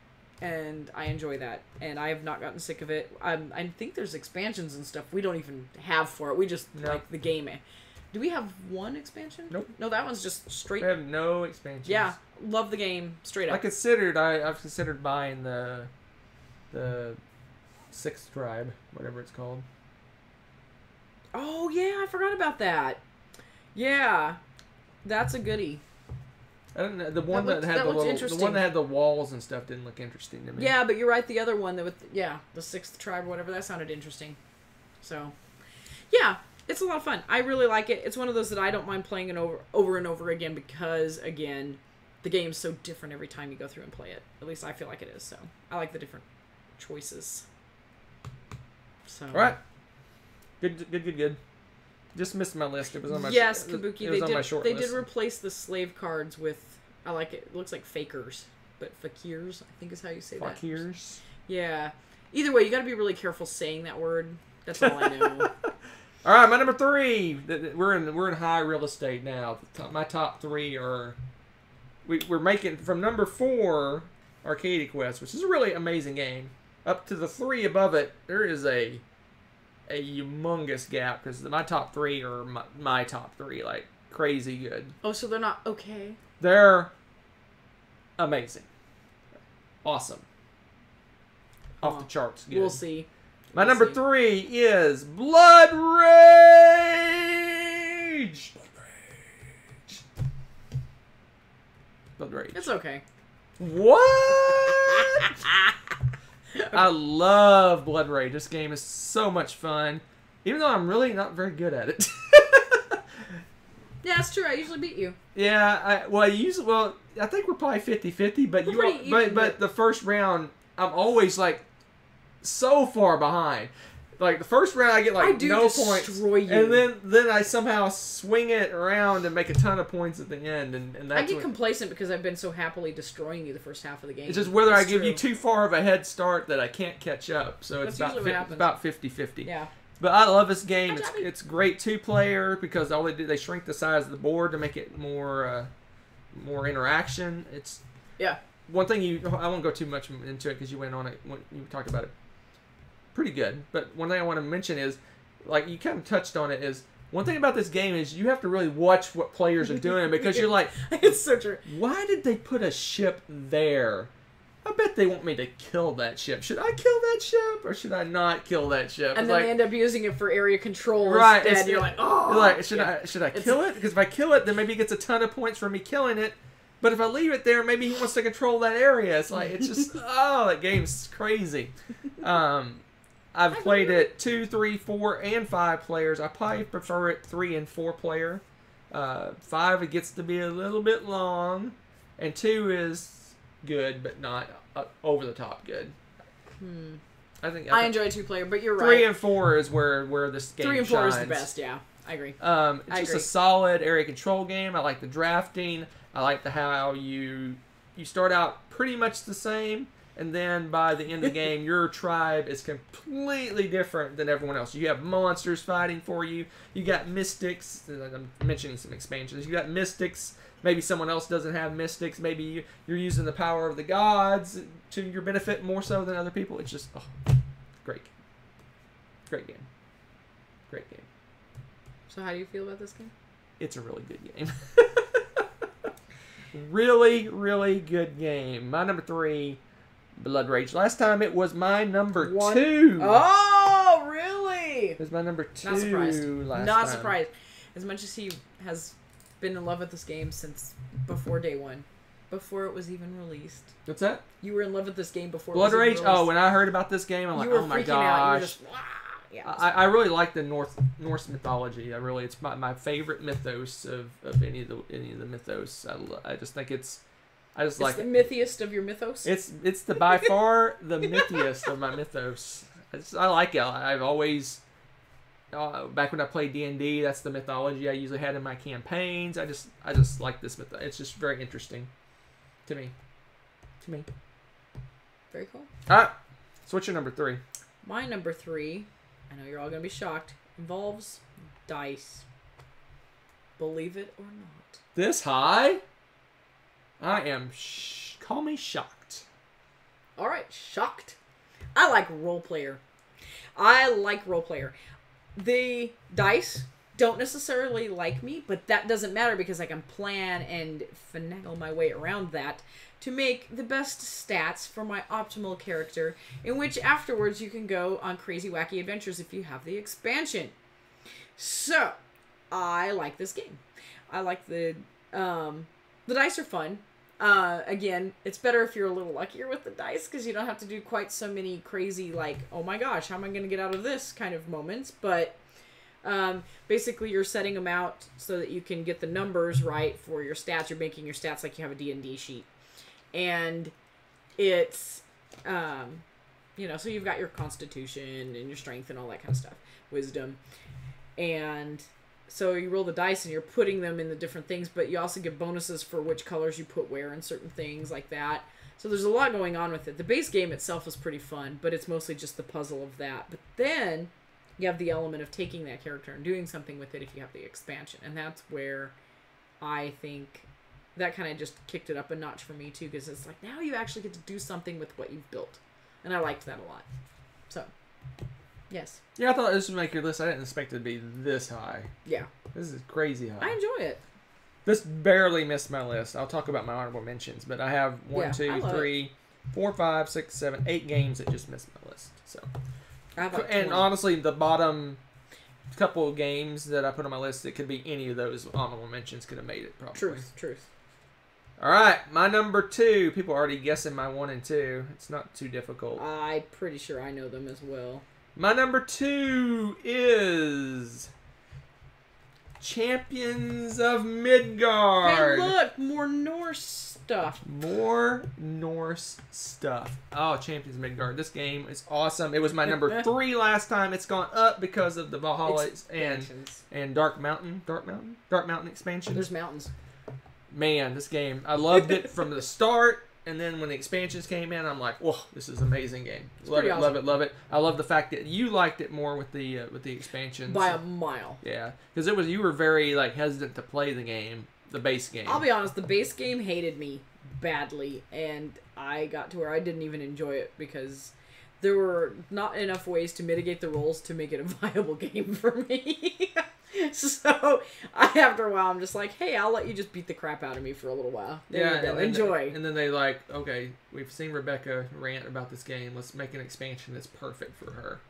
and I enjoy that, and I have not gotten sick of it. I think there's expansions and stuff we don't even have for it. We just like the game. Do we have one expansion? Nope. No, that one's just straight. We have no expansions. Yeah, love the game straight up. I've considered buying the Sixth Tribe, whatever it's called. Oh yeah, I forgot about that. Yeah, that's a goodie. I don't know, the one that had the walls and stuff didn't look interesting to me. Yeah, but you're right. The other one the Sixth Tribe or whatever, that sounded interesting. So, yeah, it's a lot of fun. I really like it. It's one of those that I don't mind playing over and over again because, again, the game's so different every time you go through and play it. At least I feel like it is. So I like the different choices. So. All right. Good. Just missed my list. It was on my Kabuki. It was on my short they list. did replace the slave cards with. I like it. It looks like fakers, but fakirs. I think is how you say that. Fakirs. Yeah. Either way, you got to be really careful saying that word. That's all I know. All right, my number 3. We're in high real estate now. My top 3 are. We're making from number 4, Arcadia Quest, which is a really amazing game, up to the 3 above it. There is a humongous gap because my top 3 are my top 3, like crazy good. Oh, so they're not okay. They're amazing, awesome, off the charts. Good. We'll see. My number 3 is Blood Rage. Blood Rage. It's okay. What? I love Blood Rage. This game is so much fun, even though I'm really not very good at it. Yeah, that's true. I usually beat you. Yeah, I think we're probably 50-50, but but the first round, I'm always like so far behind. Like the first round, I get like no points, you. and then I somehow swing it around and make a ton of points at the end, and that's I get complacent because I've been so happily destroying you the first half of the game. It's just whether I give you too far of a head start that I can't catch up. So it's about 50-50. Yeah. But I love this game. It's great 2-player because all they shrink the size of the board to make it more interaction. It's one thing I won't go too much into it because you went on it when you talked about it. Pretty good. But one thing I want to mention is, like you kind of touched on it, is one thing about this game is you have to really watch what players are doing because you're like, it's so true. Why did they put a ship there? I bet they want me to kill that ship. Should I kill that ship or should I not kill that ship? And then they end up using it for area control right, instead. You're like, oh. You're like, should I kill it? Because if I kill it, then maybe he gets a ton of points for me killing it. But if I leave it there, maybe he wants to control that area. It's like, it's just, that game's crazy. I've played it 2, 3, 4, and 5 players. I probably prefer it 3 and 4 player. 5, it gets to be a little bit long. And 2 is good, but not over the top good. I enjoy 2-player, but you're right. 3 and 4 is where this game 3 and 4 shines. is the best, yeah. I agree. It's just a solid area control game. I like the drafting. I like how you start out pretty much the same, and then by the end of the game, your tribe is completely different than everyone else. You have monsters fighting for you. You got mystics. I'm mentioning some expansions. You got mystics. Maybe someone else doesn't have mystics. Maybe you're using the power of the gods to your benefit more so than other people. It's just, great. Great game. Great game. So how do you feel about this game? It's a really good game. Really, really good game. My number 3, Blood Rage. Last time it was my number 2. Oh, really? It was my number 2. Not surprised. Not surprised. As much as he has been in love with this game since before day 1. Before it was even released. What's that? You were in love with this game before Blood it was Rage? even released. Oh, when I heard about this game, I'm like, oh my gosh. You were just, yeah, I really like the Norse mythology. It's my favorite mythos of any of the mythos. I just think it's the mythiest of your mythos. It's by far the mythiest of my mythos. I like it. I've always back when I played D&D, that's the mythology I usually had in my campaigns. I just like this myth. It's just very interesting to me. Very cool. All right. So what's your number 3? My number 3, I know you're all going to be shocked, involves dice. Believe it or not. This high? I am, call me shocked. All right, shocked. I like role player. The dice don't necessarily like me, but that doesn't matter because I can plan and finagle my way around that to make the best stats for my optimal character, in which afterwards you can go on crazy wacky adventures if you have the expansion. So, I like this game. I like the dice are fun. Again, it's better if you're a little luckier with the dice because you don't have to do quite so many crazy, like, oh my gosh, how am I going to get out of this kind of moments. But basically you're setting them out so that you can get the numbers right for your stats. You're making your stats like you have a D&D sheet. And it's, so you've got your constitution and your strength and all that kind of stuff. Wisdom. And so you roll the dice and you're putting them in the different things, but you also get bonuses for which colors you put where and certain things like that. So there's a lot going on with it. The base game itself is pretty fun, but it's mostly just the puzzle of that. But then you have the element of taking that character and doing something with it if you have the expansion. And that's where I think that kind of just kicked it up a notch for me too, because it's like now you actually get to do something with what you've built. And I liked that a lot. So, yes. Yeah, I thought this would make your list. I didn't expect it to be this high. Yeah. This is crazy high. I enjoy it. This barely missed my list. I'll talk about my honorable mentions, but I have 1, 2, 3, 4, 5, 6, 7, 8 games that just missed my list. So, and honestly, the bottom couple of games that I put on my list, it could be any of those honorable mentions could have made it probably. Truth. All right, my number 2. People are already guessing my 1 and 2. It's not too difficult. I'm pretty sure I know them as well. My number 2 is Champions of Midgard. Hey, look, more Norse stuff. More Norse stuff. Oh, Champions of Midgard. This game is awesome. It was my number 3 last time. It's gone up because of the Valhalla and Dark Mountain expansion. There's mountains. Man, this game, I loved it from the start, and then when the expansions came in, I'm like, whoa, this is an amazing game. Love it, awesome. Love it. I love the fact that you liked it more with the expansions. By a mile. Yeah, because you were very hesitant to play the base game. I'll be honest, the base game hated me badly, and I got to where I didn't even enjoy it because there were not enough ways to mitigate the rolls to make it a viable game for me. So, after a while, I'm just like, hey, I'll let you just beat the crap out of me for a little while. There you go. Enjoy. And then they okay, we've seen Rebecca rant about this game. Let's make an expansion that's perfect for her.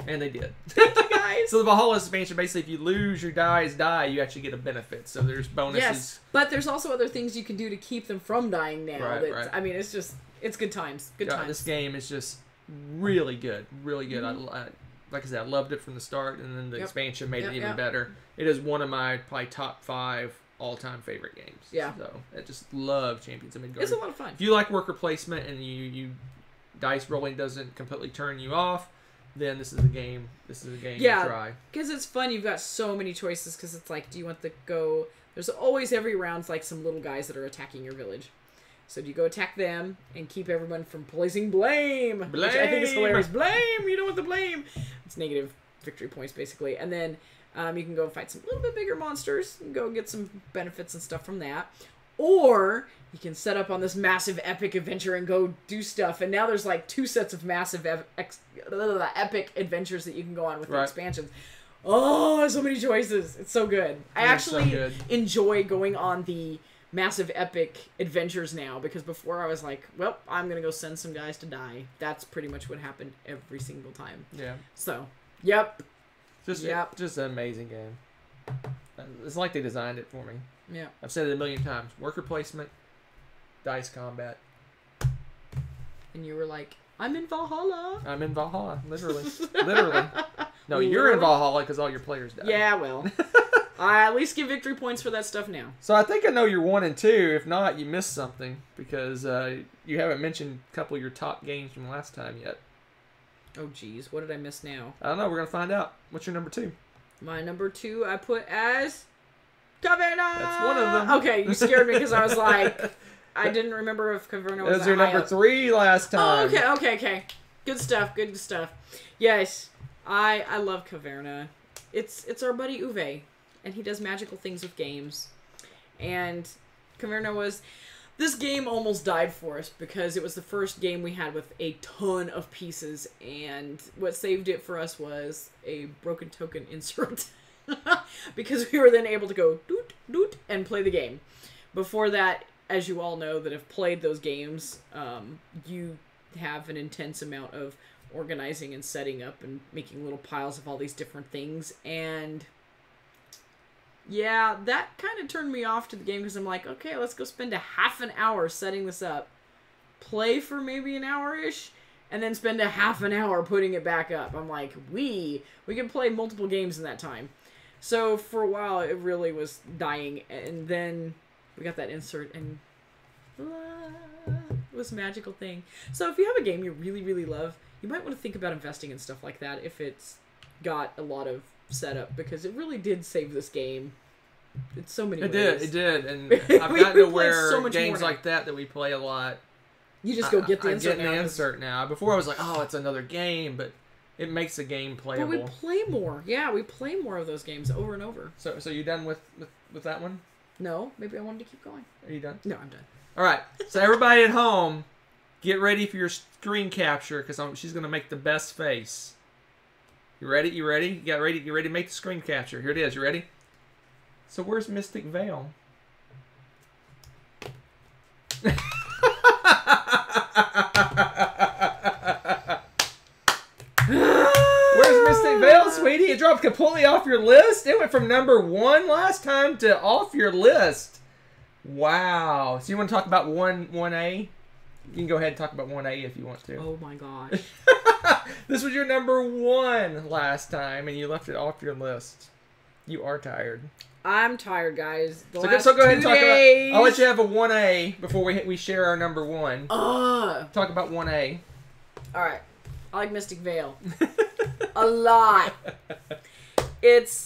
And they did. Thank you, guys. So the Valhalla expansion, basically, if you lose your die, you actually get a benefit. So there's bonuses. Yes, but there's also other things you can do to keep them from dying now. Right. I mean, it's good times. Good times. This game is just really good. Really good. Mm-hmm. Like I said, I loved it from the start, and then the expansion made it even better. It is one of my probably top 5 all-time favorite games. Yeah. So I just love Champions of Midgard. It's a lot of fun. If you like worker placement and you dice rolling doesn't completely turn you off, then this is a game. To try. Yeah, because it's fun. You've got so many choices. Because it's like, do you want to go? There's always every round's like some little guys that are attacking your village. So do you go attack them and keep everyone from placing blame? Which I think is hilarious. Blame! You don't want the blame! It's negative victory points, basically. And then you can go fight some little bit bigger monsters and go get some benefits and stuff from that. Or you can set up on this massive epic adventure and go do stuff. And now there's 2 sets of massive epic adventures that you can go on with the expansions. Oh, so many choices. It's so good. I actually enjoy going on the massive epic adventures now, because before I was like, well, I'm gonna go send some guys to die. That's pretty much what happened every single time. Yeah. So, just an amazing game. It's like they designed it for me. Yeah. I've said it a million times. Worker placement, dice combat. And you were like, I'm in Valhalla. I'm in Valhalla, literally. No, you're in Valhalla because all your players died. Yeah, well. I at least get victory points for that stuff now. So I think I know your 1 and 2. If not, you missed something because you haven't mentioned a couple of your top games from last time yet. Oh, geez. What did I miss now? I don't know. We're going to find out. What's your number 2? My number 2 I put as Caverna. That's one of them. Okay, you scared me because I was like, I didn't remember if Caverna was That was your number 3 last time. Oh, okay. Good stuff. Yes, I love Caverna. It's our buddy Uwe, and he does magical things with games. And Caverna was... This game almost died for us because it was the first game we had with a ton of pieces, and what saved it for us was a broken token insert. Because we were then able to go doot, doot, and play the game. Before that, as you all know that have played those games, you have an intense amount of organizing and setting up and making little piles of all these different things, and yeah, that kind of turned me off to the game because I'm like, okay, let's go spend a half an hour setting this up, play for maybe an hour-ish, and then spend a half an hour putting it back up. I'm like, we can play multiple games in that time. So for a while, it really was dying, and then we got that insert, and it was a magical thing. So if you have a game you really, really love, you might want to think about investing in stuff like that if it's got a lot of setup, because it really did save this game in so many ways. It did, and I've gotten to where so games like that we play a lot. You just go get the insert. I'm getting the insert now. Before I was like, oh, it's another game, but it makes the game playable. But we play more. Yeah, we play more of those games over and over. So you done with that one? No, maybe I wanted to keep going. Are you done? No, I'm done. All right. So everybody at home, get ready for your screen capture because she's gonna make the best face. You ready? You ready? You got ready? You ready to make the screen capture? Here it is. You ready? So where's Mystic Vale? Where's Mystic Vale, sweetie? It dropped completely off your list. It went from number 1 last time to off your list. Wow. So you want to talk about 1A? You can go ahead and talk about 1A if you want to. Oh my gosh. This was your number 1 last time, and you left it off your list. You are tired. I'm tired, guys. So go ahead and talk about... I'll let you have a 1A before we share our number 1. Talk about 1A. Alright. I like Mystic Vale. A lot. It's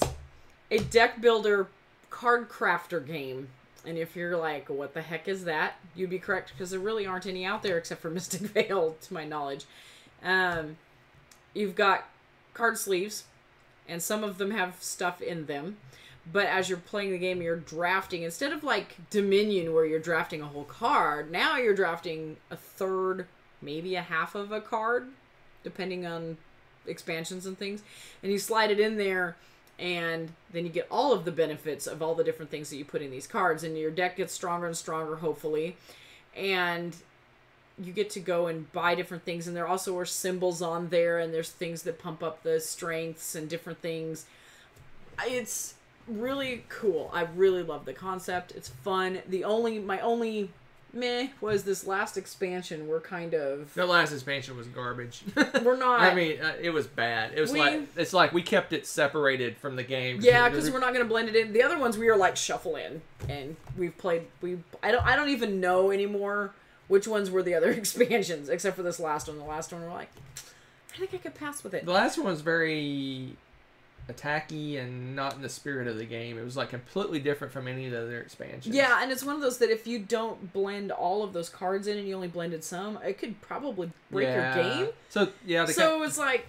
a deck builder card crafter game. And if you're like, what the heck is that? You'd be correct, because there really aren't any out there except for Mystic Vale, to my knowledge. You've got card sleeves, and some of them have stuff in them. But as you're playing the game, you're drafting. Instead of like Dominion, where you're drafting a whole card, now you're drafting a third, maybe a half of a card, depending on expansions and things. And you slide it in there, and then you get all of the benefits of all the different things that you put in these cards. And your deck gets stronger and stronger, hopefully. And you get to go and buy different things. And there also are symbols on there, and there's things that pump up the strengths and different things. It's really cool. I really love the concept. It's fun. My only meh was this last expansion. We're kind of... The last expansion was garbage. We're not... I mean, it was bad. It was it's like we kept it separated from the game. Yeah, because we're not going to blend it in. The other ones we were like shuffle in, and we've played... I don't even know anymore which ones were the other expansions, except for this last one. The last one we're like, I think I could pass with it. The last one was very attacky and not in the spirit of the game. It was like completely different from any of the other expansions. Yeah, and it's one of those that if you don't blend all of those cards in and you only blended some, it could probably break your game. So yeah, it's like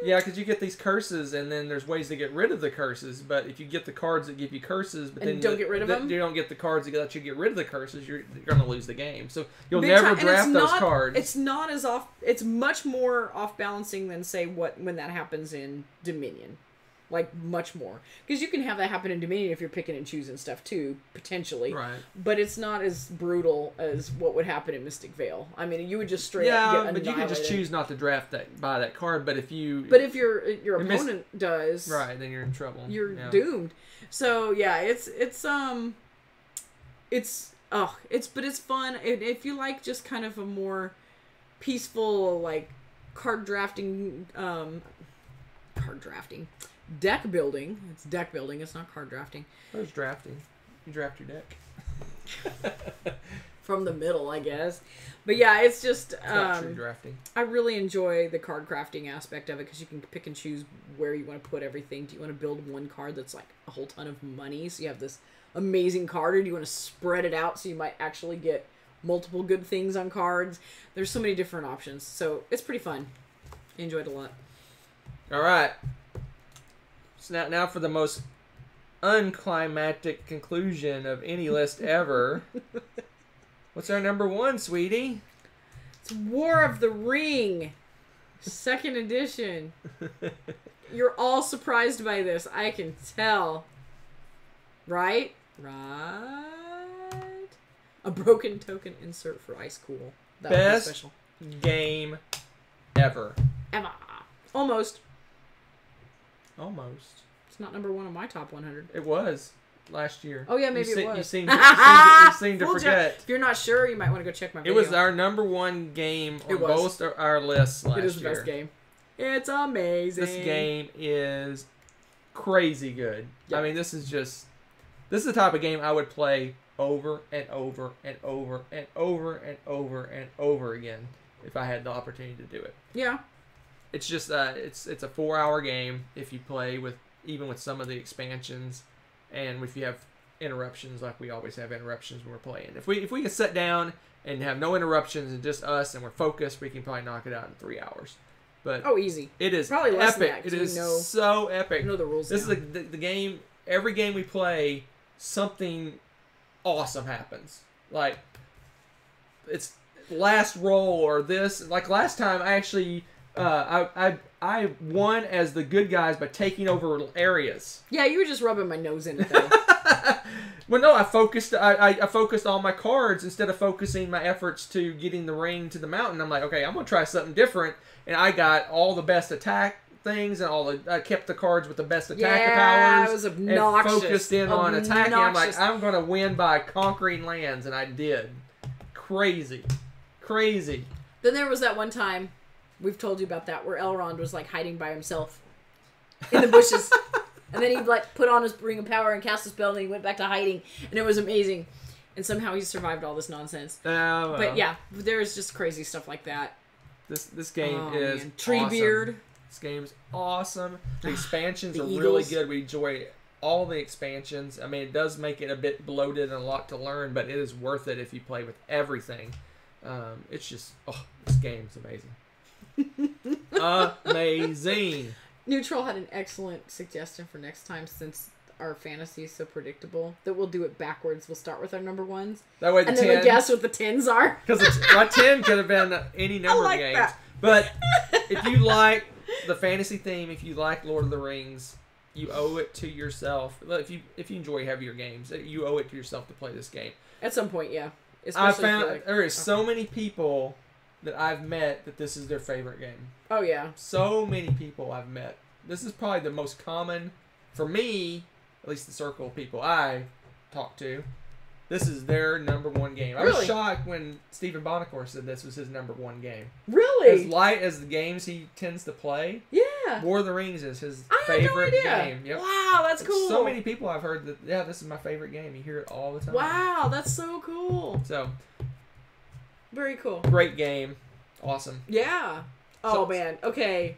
yeah, because you get these curses, and then there's ways to get rid of the curses. But if you get the cards that give you curses, but then don't get rid of them, you don't get the cards that let you get rid of the curses, you're going to lose the game. So you'll never draft those cards. It's not as off. It's much more off balancing than say when that happens in Dominion. Like, much more. Because you can have that happen in Dominion if you're picking and choosing stuff, too, potentially. Right. But it's not as brutal as what would happen in Mystic Vale. I mean, you would just straight up get annihilated. But you can just choose not to buy that card, but if you... But if your opponent does... Right, then you're in trouble. You're doomed. So, yeah, it's fun. If you like just kind of a more peaceful, like, deck building. It's deck building. It's not card drafting. Where's drafting? You draft your deck. from the middle, I guess. But yeah, it's just It's not true drafting. I really enjoy the card crafting aspect of it because you can pick and choose where you want to put everything. Do you want to build one card that's like a whole ton of money, so you have this amazing card, or do you want to spread it out so you might actually get multiple good things on cards? There's so many different options, so it's pretty fun. I enjoyed it a lot. All right. So now for the most unclimactic conclusion of any list ever. What's our number one, sweetie? It's War of the Ring, 2nd edition. You're all surprised by this, I can tell. Right? Right? A broken token insert for Ice Cool. That would be Best special. game ever. Emma. Almost. Almost. It's not number one on my top 100. It was last year. Oh, yeah, maybe you it was. You seem to Fooled ya. forget. If you're not sure, you might want to go check my video. It was our number one game on It was. both our lists last year. It is the best game. It's amazing. This game is crazy good. Yep. I mean, this is the type of game I would play over and over and over and over and over and over again if I had the opportunity to do it. Yeah. It's just it's a 4-hour game if you play with even with some of the expansions, and if you have interruptions, like we always have interruptions when we're playing. If we can sit down and have no interruptions and just us and we're focused, we can probably knock it out in 3 hours. But Oh, easy. it is Probably less than epic. that, It 'cause is we know- so epic. You know the rules. This is now. the game. Every game we play, something awesome happens. Like it's last roll or this. Like last time, I actually I won as the good guys by taking over areas. Yeah, you were just rubbing my nose in it though. Well, no, I focused all my cards instead of focusing my efforts to getting the ring to the mountain. I'm like, okay, I'm gonna try something different, and I got all the best attack things and I kept the cards with the best attack powers. It was obnoxious. And focused in on attacking. I'm like, Obnoxious. I'm gonna win by conquering lands, and I did. Crazy. Then there was that one time, we've told you about that, where Elrond was like hiding by himself in the bushes. And then he like put on his Ring of Power and cast a spell, and then he went back to hiding, and it was amazing. And somehow he survived all this nonsense. But yeah, there's just crazy stuff like that. This game is man. Treebeard. Awesome. This game's awesome. The expansions The are Eagles. really good. We enjoy all the expansions. I mean, it does make it a bit bloated and a lot to learn, but it is worth it if you play with everything. It's just, this game's amazing. Amazing. Neutral had an excellent suggestion for next time, since our fantasy is so predictable, that we'll do it backwards. We'll start with our number ones, That way the and 10, then we'll guess what the 10s are. because my 10 could have been any number like of games. that. But if you like the fantasy theme, if you like Lord of the Rings, you owe it to yourself. If you enjoy heavier games, you owe it to yourself to play this game. At some point, yeah. I Especially if found you're like, there is so many people that I've met that this is their favorite game. oh yeah. So many people I've met. This is probably the most common for me, at least the circle of people I talk to. This is their number one game. I was Really? shocked when Stephen Bonacore said this was his number one game. As Really? light as the games he tends to play, Yeah. War of the Rings is his I had no favorite idea. game. Yep. Wow, that's cool. So many people I've heard that, yeah, this is my favorite game. You hear it all the time. Wow, that's so cool. So, Very cool. great game. Awesome. Yeah. Oh So- man. Okay.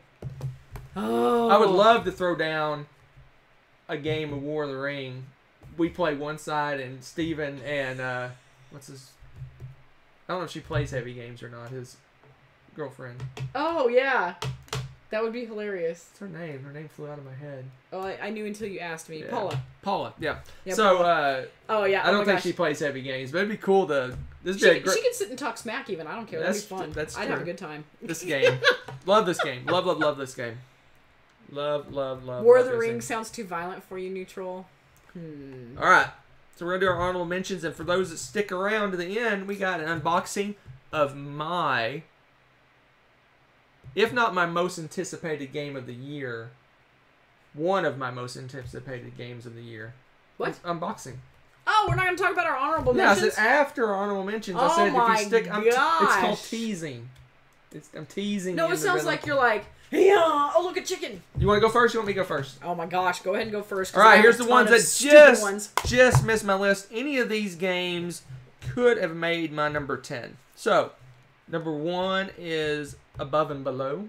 Oh. I would love to throw down a game of War of the Ring. We play one side, and Steven and what's his? I don't know if she plays heavy games or not. His girlfriend. Oh yeah. That would be hilarious. What's her name? Her name flew out of my head. Oh, I knew until you asked me. Yeah. Paula. Paula. Yeah. Yeah, So Oh yeah. I Oh don't my think gosh. she plays heavy games, but it'd be cool to. This She, would be a great. she could sit and talk smack even. I don't care. That'd be That's- fun. that's I'd have a true. good time. This game. Love this game. Love this game. Love. War of love the this Rings game. sounds too violent for you, Neutral. All right. So we're going to do our honorable mentions. And for those that stick around to the end, we got an unboxing of my, if not my most anticipated game of the year, one of my most anticipated games of the year. What? Unboxing. Oh, we're not going to talk about our honorable Yeah, I mentions? said after honorable mentions. I Oh said if my you stick, it's called gosh. teasing. I'm teasing. No, you it in the sounds middle. like you're like, hey, oh, look, a chicken. You want to go first? You want me to go first? Oh my gosh, go ahead and go first. 'cause All I right, have here's a the ton ones of that stupid ones. just missed my list. Any of these games could have made my number 10. So, number 1 is Above and Below.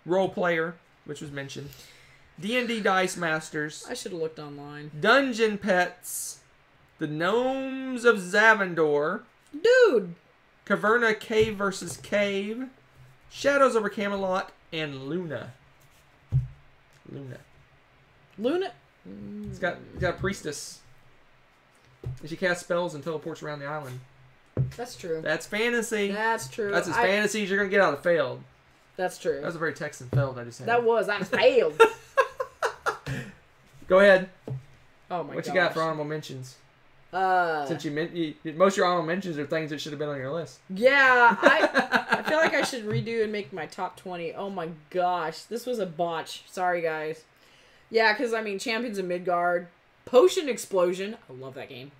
Role Player, which was mentioned. D&D Dice Masters. I should have looked online. Dungeon Pets. The Gnomes of Zavendor. Dude! Caverna Cave vs. Cave. Shadows over Camelot. And Luna. Luna? It's got a priestess. And she casts spells and teleports around the island. That's true. That's fantasy. That's true. That's as fantasy as you're going to get out of Failed. That's true. That was a very Texan Failed I just had. I failed. Go ahead. Oh my god. What you got for honorable mentions? Since most of your honorable mentions are things that should have been on your list. Yeah, I feel like I should redo and make my top 20. Oh my gosh. This was a botch. Sorry, guys. Yeah, because, I mean, Champions of Midgard. Potion Explosion. I love that game.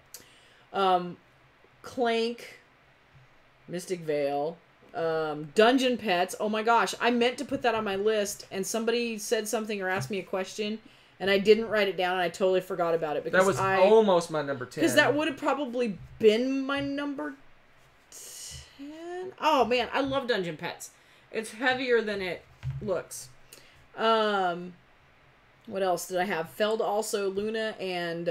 Clank. Mystic Vale. Dungeon Pets. Oh my gosh. I meant to put that on my list, and somebody said something or asked me a question, and I didn't write it down, and I totally forgot about it. Because that was almost my number 10. Because that would have probably been my number 10. Oh, man. I love Dungeon Pets. It's heavier than it looks. What else did I have? Feld also, Luna, and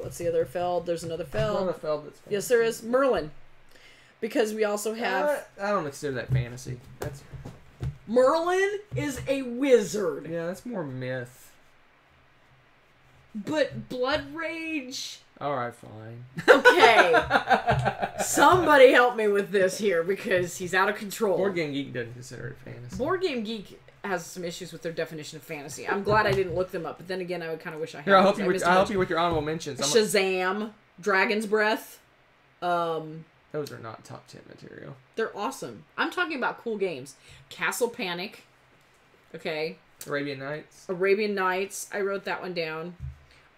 what's the other Feld? There's another Feld. Another Feld that's fantasy. Yes, there is. Merlin. Because we also have... I don't consider that fantasy. Merlin is a wizard. Yeah, that's more myth. But Blood Rage... Alright, fine. Okay. Somebody help me with this here, because he's out of control. Board Game Geek doesn't consider it fantasy. Board Game Geek has some issues with their definition of fantasy. I'm glad I didn't look them up, but then again, I would kind of wish I had. Here, I'll help you with your honorable mentions. Shazam, Dragon's Breath. Those are not top 10 material. They're awesome. I'm talking about cool games. Castle Panic. Okay. Arabian Nights. Arabian Nights. I wrote that one down.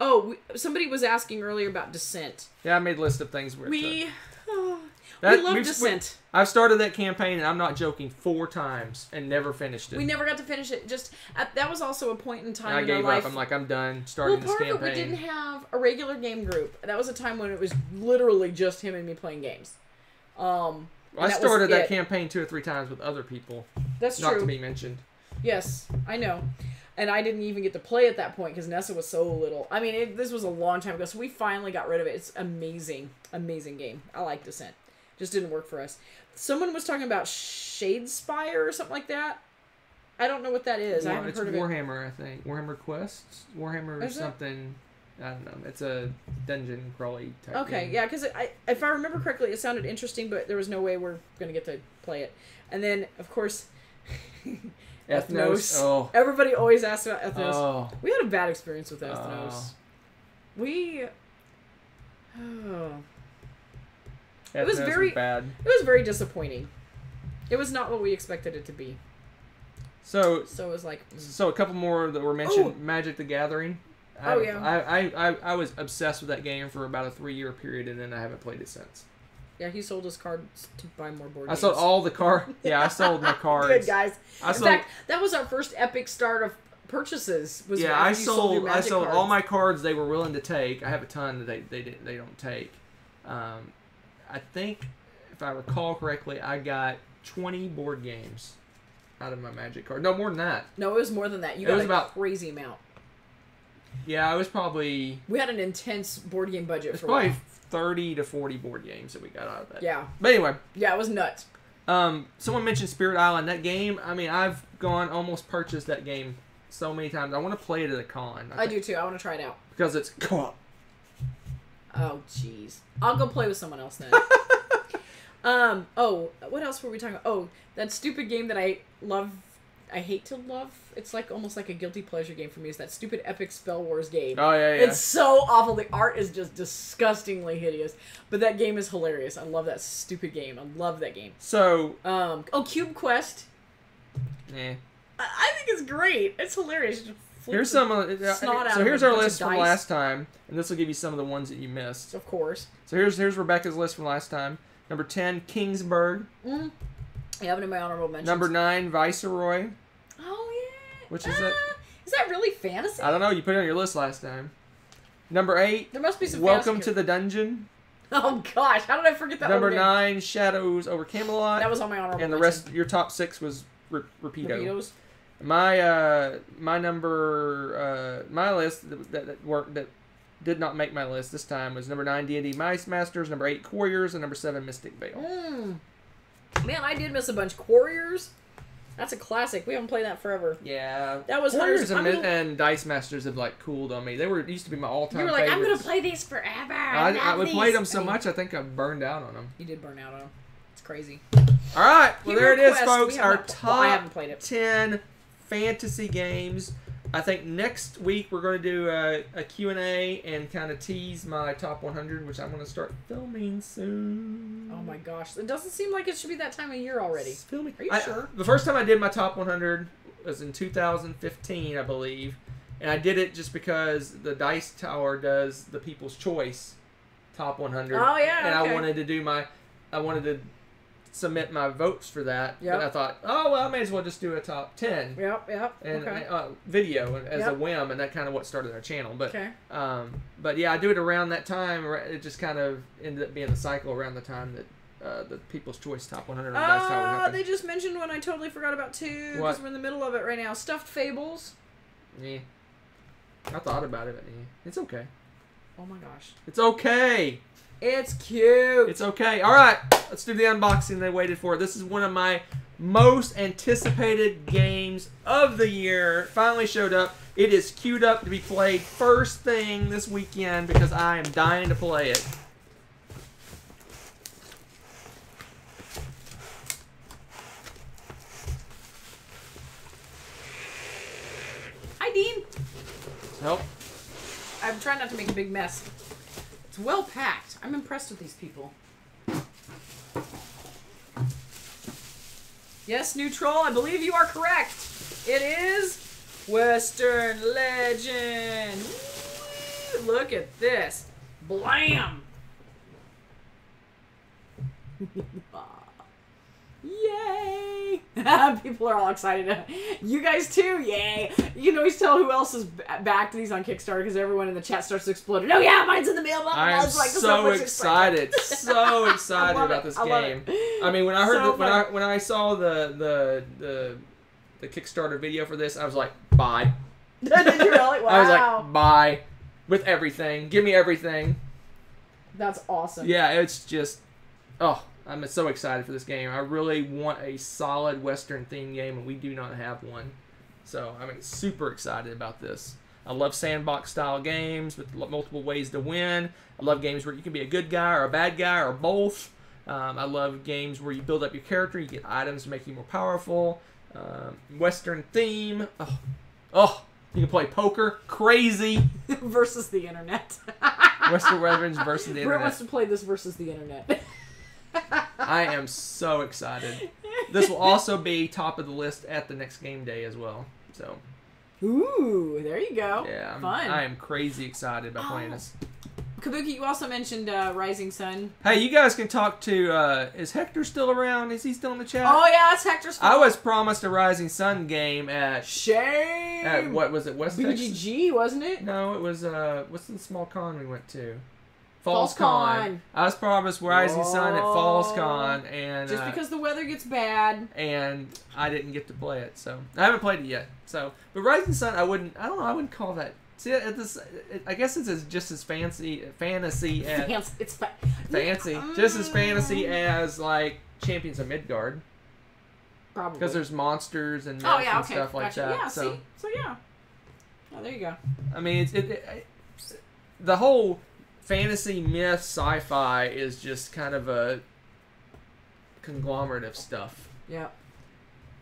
Oh, somebody was asking earlier about Descent. Yeah, I made a list of things. We love Descent. I've started that campaign, and I'm not joking, 4 times and never finished it. We never got to finish it. Just that was also a point in time and I in gave our life. up. I'm like, I'm done starting this campaign. Part of it, we didn't have a regular game group. That was a time when it was literally just him and me playing games. I started that campaign 2 or 3 times with other people. That's true. Not to be mentioned. Yes, I know. And I didn't even get to play at that point because Nessa was so little. I mean, this was a long time ago, so we finally got rid of it. It's amazing. Amazing game. I like Descent. Just didn't work for us. Someone was talking about Shadespire or something like that. I don't know what that is. I haven't heard of it. It's Warhammer, I think. Warhammer Quests? Warhammer or something. I don't know. It's a dungeon crawly type game. Yeah, because if I remember correctly, it sounded interesting, but there was no way we're going to get to play it. And then, of course... Ethnos. Oh. Everybody always asks about Ethnos. Oh. We had a bad experience with Ethnos. It was very bad. It was very disappointing. It was not what we expected it to be. So it was like So a couple more that were mentioned. Magic the Gathering. I was obsessed with that game for about a 3-year period, and then I haven't played it since. Yeah, he sold his cards to buy more board games. I sold all the cards. Yeah, I sold my cards. Good, guys. In fact, that was our first epic start of purchases. I sold all my cards they were willing to take. I have a ton that they don't take. I think, if I recall correctly, I got 20 board games out of my Magic card. No, more than that. No, it was more than that. You got a crazy amount. Yeah, I was probably... We had an intense board game budget for a while. Probably 30 to 40 board games that we got out of that. Yeah. But anyway. Yeah, it was nuts. Someone mentioned Spirit Island. That game, I mean, I've almost purchased that game so many times. I want to play it at a con. I do too. I want to try it out. Because it's co-op. Oh, jeez. I'll go play with someone else then. What else were we talking about? Oh, that stupid game that I love. I hate to love. It's like almost like a guilty pleasure game for me. Is that stupid Epic Spell Wars game? Oh yeah. It's so awful. The art is just disgustingly hideous. But that game is hilarious. I love that stupid game. I love that game. So. Cube Quest. Yeah. I think it's great. It's hilarious. Here's some of here's our list from last time, and this will give you some of the ones that you missed. Of course. So here's Rebecca's list from last time. Number 10, Kingsburg. I have it in my honorable mentions. Number 9, Viceroy. Oh yeah. Which is that? Is that really fantasy? I don't know. You put it on your list last time. Number 8, There must be some. Welcome faster- to the Dungeon. Oh gosh, how did I forget that? Number one? 9, Shadows over Camelot. That was on my honorable. And the rest, your top 6 was Rapido. Rapidos. My number, my list that did not make my list this time was number 9, D&D Mice Masters, number 8, Quarriors, and number 7, Mystic Vale. Man, I did miss a bunch. Quarriors. That's a classic. We haven't played that forever. Yeah, That was Quarriors hundreds- and Dice Masters have like cooled on me. They used to be my all-time. You were like, favorites. I'm gonna play these forever. I played them so much, I think I burned out on them. You did burn out on them. It's crazy. All right, well there it is, Quest, folks. we have Our not- well, I top haven't played it. 10 fantasy games. I think next week we're going to do a Q&A and kind of tease my top 100, which I'm going to start filming soon. Oh my gosh, it doesn't seem like it should be that time of year already. It's filming. Are you sure? The first time I did my top 100 was in 2015, I believe. And I did it just because the Dice Tower does the People's Choice top 100. Oh, yeah, And okay. I wanted to submit my votes for that. Yep. And I thought, oh, well, I may as well just do a top 10. Yep. And Okay. video as a Yep. whim, and that kind of what started our channel. But Okay. but yeah, I do it around that time. It just kind of ended up being the cycle around the time that the People's Choice Top 100 on Dice Tower happened. They just mentioned one I totally forgot about too, What? because we're in the middle of it right now. Stuffed Fables. Yeah, I thought about it, but yeah, it's okay. Oh my gosh. It's okay. It's cute. It's okay. All right, let's do the unboxing they waited for. This is one of my most anticipated games of the year. It finally showed up. It is queued up to be played first thing this weekend because I am dying to play it. Hi, Dean. Nope. I'm trying not to make a big mess. It's well packed. I'm impressed with these people. Yes, new troll, I believe you are correct. It is Western Legend. Woo, look at this. Blam! Yay! People are all excited. You guys too, yay! You can always tell who else is backed these on Kickstarter because everyone in the chat starts to explode. Oh yeah, mine's in the mail. I am so excited, so excited about this game. I mean, when I heard So when I saw the Kickstarter video for this, I was like, buy. Did you really? Wow. I was like, buy with everything. Give me everything. That's awesome. Yeah, it's just, oh, I'm so excited for this game. I really want a solid Western themed game, and we do not have one. So I'm super excited about this. I love sandbox style games with multiple ways to win. I love games where you can be a good guy or a bad guy or both. I love games where you build up your character, you get items to make you more powerful. Western theme. Oh, you can play poker. Crazy. Versus the internet. Western Weapons versus the Brett internet. wants to play this versus the internet. I am so excited. This will also be top of the list at the next game day as well. So, Ooh, there you go. yeah, Fun. I am crazy excited about playing this. Kabuki, you also mentioned Rising Sun. Hey, you guys can talk to, is Hector still around? Is he still in the chat? Oh yeah, it's Hector's fault. I was promised a Rising Sun game at Shame. what was it, West Texas? BGG, wasn't it? No, it was, what's the small con we went to? Falls Con. I was promised Rising Sun at Falls Whoa. Con, and Just because the weather gets bad. and I didn't get to play it, so I haven't played it yet. So, but Rising Sun, I wouldn't call that. See, I guess it's just as fantasy as Fancy. just as fantasy as like Champions of Midgard, Probably. because there's monsters and myths Oh yeah, and okay. stuff like Gotcha. that. Yeah, So, see? So yeah. Oh, there you go. I mean, the whole fantasy myth sci-fi is just kind of a conglomerate of stuff. Yeah.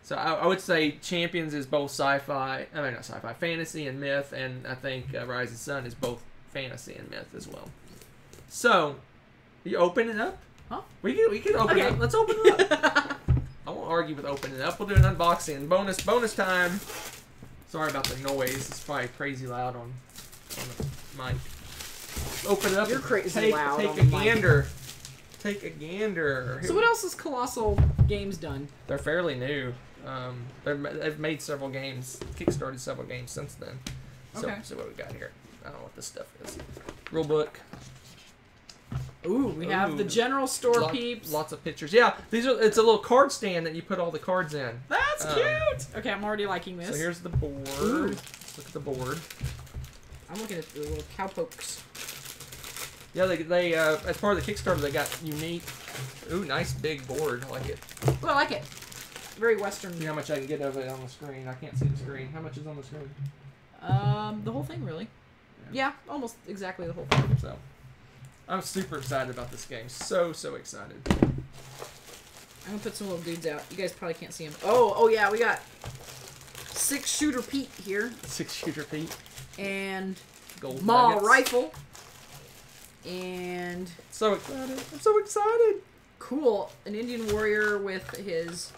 So I would say Champions is both sci-fi, I mean not sci-fi, fantasy and myth, and I think Rising Sun is both fantasy and myth as well. So, you open it up? Huh? We can open it up. Let's open it up. I won't argue with opening it up. We'll do an unboxing. Bonus time. Sorry about the noise. It's probably crazy loud on the mic. Open it up. You're and crazy loud Take on a the mic. gander. Take a gander. So what else has Colossal Games done? They're fairly new. They've made several games, kickstarted several games since then. So, Okay. so what we got here? I don't know what this stuff is. Rule book. Ooh, we have the general store peeps. Lots of pictures. Yeah, these are. It's a little card stand that you put all the cards in. That's cute. Okay, I'm already liking this. So here's the board. Ooh. Let's look at the board. I'm looking at the little cowpokes. Yeah, they as part of the Kickstarter, they got unique. Ooh, nice big board. I like it. Oh, I like it. Very Western. See how much I can get of it on the screen. I can't see the screen. How much is on the screen? The whole thing, really. Yeah, almost exactly the whole thing. So, I'm super excited about this game. So excited. I'm gonna put some little dudes out. You guys probably can't see them. Oh yeah, we got 6-shooter Pete here. 6-shooter Pete. And Gold Maul nuggets. rifle. And so excited. I'm so excited. Cool. An Indian warrior with his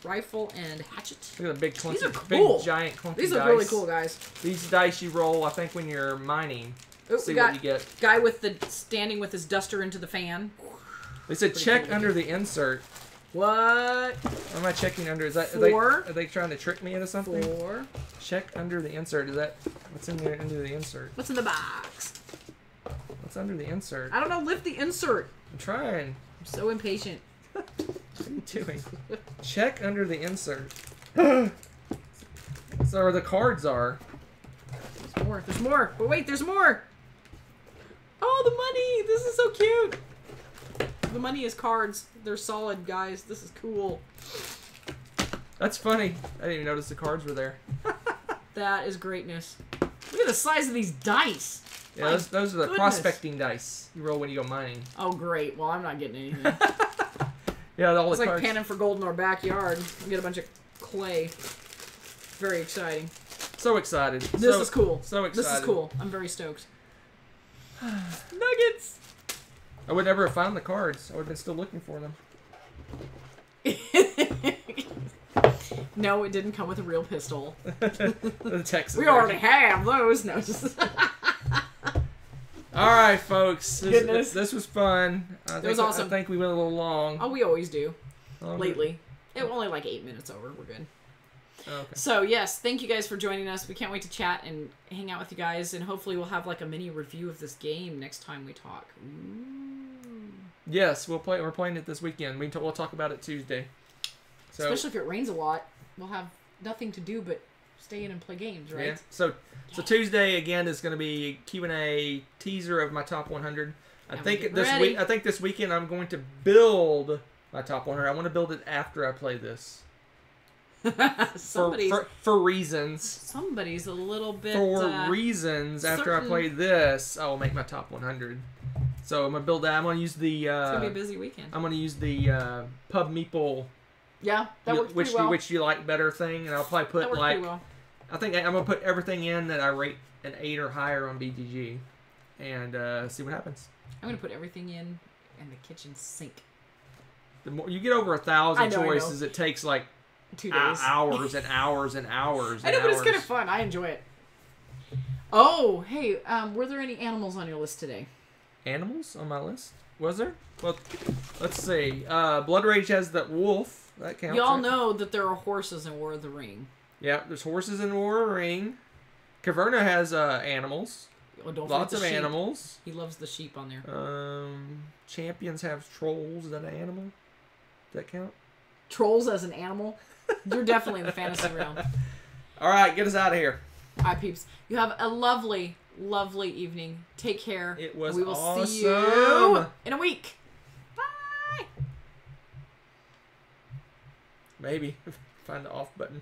rifle and hatchet. Look at the big clunky, These are cool. big giant clunky These dice. look really cool, guys. These dice you roll, I think, when you're mining. Oh, See we got what you get. guy with the standing with his duster into the fan. They said Pretty check cool under the insert. What? What am I checking under? Is that 4? Are they trying to trick me into something? 4. Check under the insert. Is that what's in there under the insert? What's in the box? What's under the insert? I don't know. Lift the insert. I'm trying. I'm so impatient. What are you doing? Check under the insert. So where the cards are. There's more. There's more. But wait, there's more. Oh, the money. This is so cute. The money is cards. They're solid, guys. This is cool. That's funny. I didn't even notice the cards were there. That is greatness. Look at the size of these dice. Yeah, those are the goodness. prospecting dice you roll when you go mining. Oh, great. Well, I'm not getting anything. Yeah, all It's the like cards. panning for gold in our backyard. We get a bunch of clay. Very exciting. So excited. This is cool. So excited. This is cool. I'm very stoked. Nuggets! I would never have found the cards. I would have been still looking for them. No, it didn't come with a real pistol. The Texas. We already have those. No, just... All right, folks. Goodness. This was fun. It was awesome. I think we went a little long. Oh, we always do. Longer. Lately. It only like 8 minutes over. We're good. Oh, okay. So, yes, thank you guys for joining us. We can't wait to chat and hang out with you guys, and hopefully we'll have like a mini review of this game next time we talk. Ooh. Yes, we'll play. We're playing it this weekend. We'll talk about it Tuesday. So, Especially if it rains a lot, we'll have nothing to do but stay in and play games, right? yeah. So Tuesday again is going to be Q&A teaser of my top 100. I think this weekend I'm going to build my top 100. I want to build it after I play this. For reasons. Somebody's a little bit... reasons, after I play this, I will make my top 100. So I'm going to build that. I'm going to use the... it's going to be a busy weekend. I'm going to use the Pub Meeple... Yeah, that worked pretty well. Which you like better thing, and I'll probably put like... Well. I think I'm going to put everything in that I rate an 8 or higher on BGG. And see what happens. I'm going to put everything in the kitchen sink. The more you get over 1,000 choices, it takes like 2 days. Hours and hours and hours. I know, but it's kind of fun. I enjoy it. Oh, hey, were there any animals on your list today? Animals on my list? Was there? Well, let's see. Blood Rage has that wolf. That counts. Y'all know that there are horses in War of the Ring. Yeah, there's horses in War of the Ring. Caverna has animals. Oh, don't Lots forget of the sheep. animals. He loves the sheep on there. Champions have trolls. Is that an animal? Does that count? Trolls as an animal? You're definitely in the fantasy realm. All right, get us out of here. All right, peeps. You have a lovely, lovely evening. Take care. It was We will awesome. see you in a week. Bye. Maybe. Find the off button.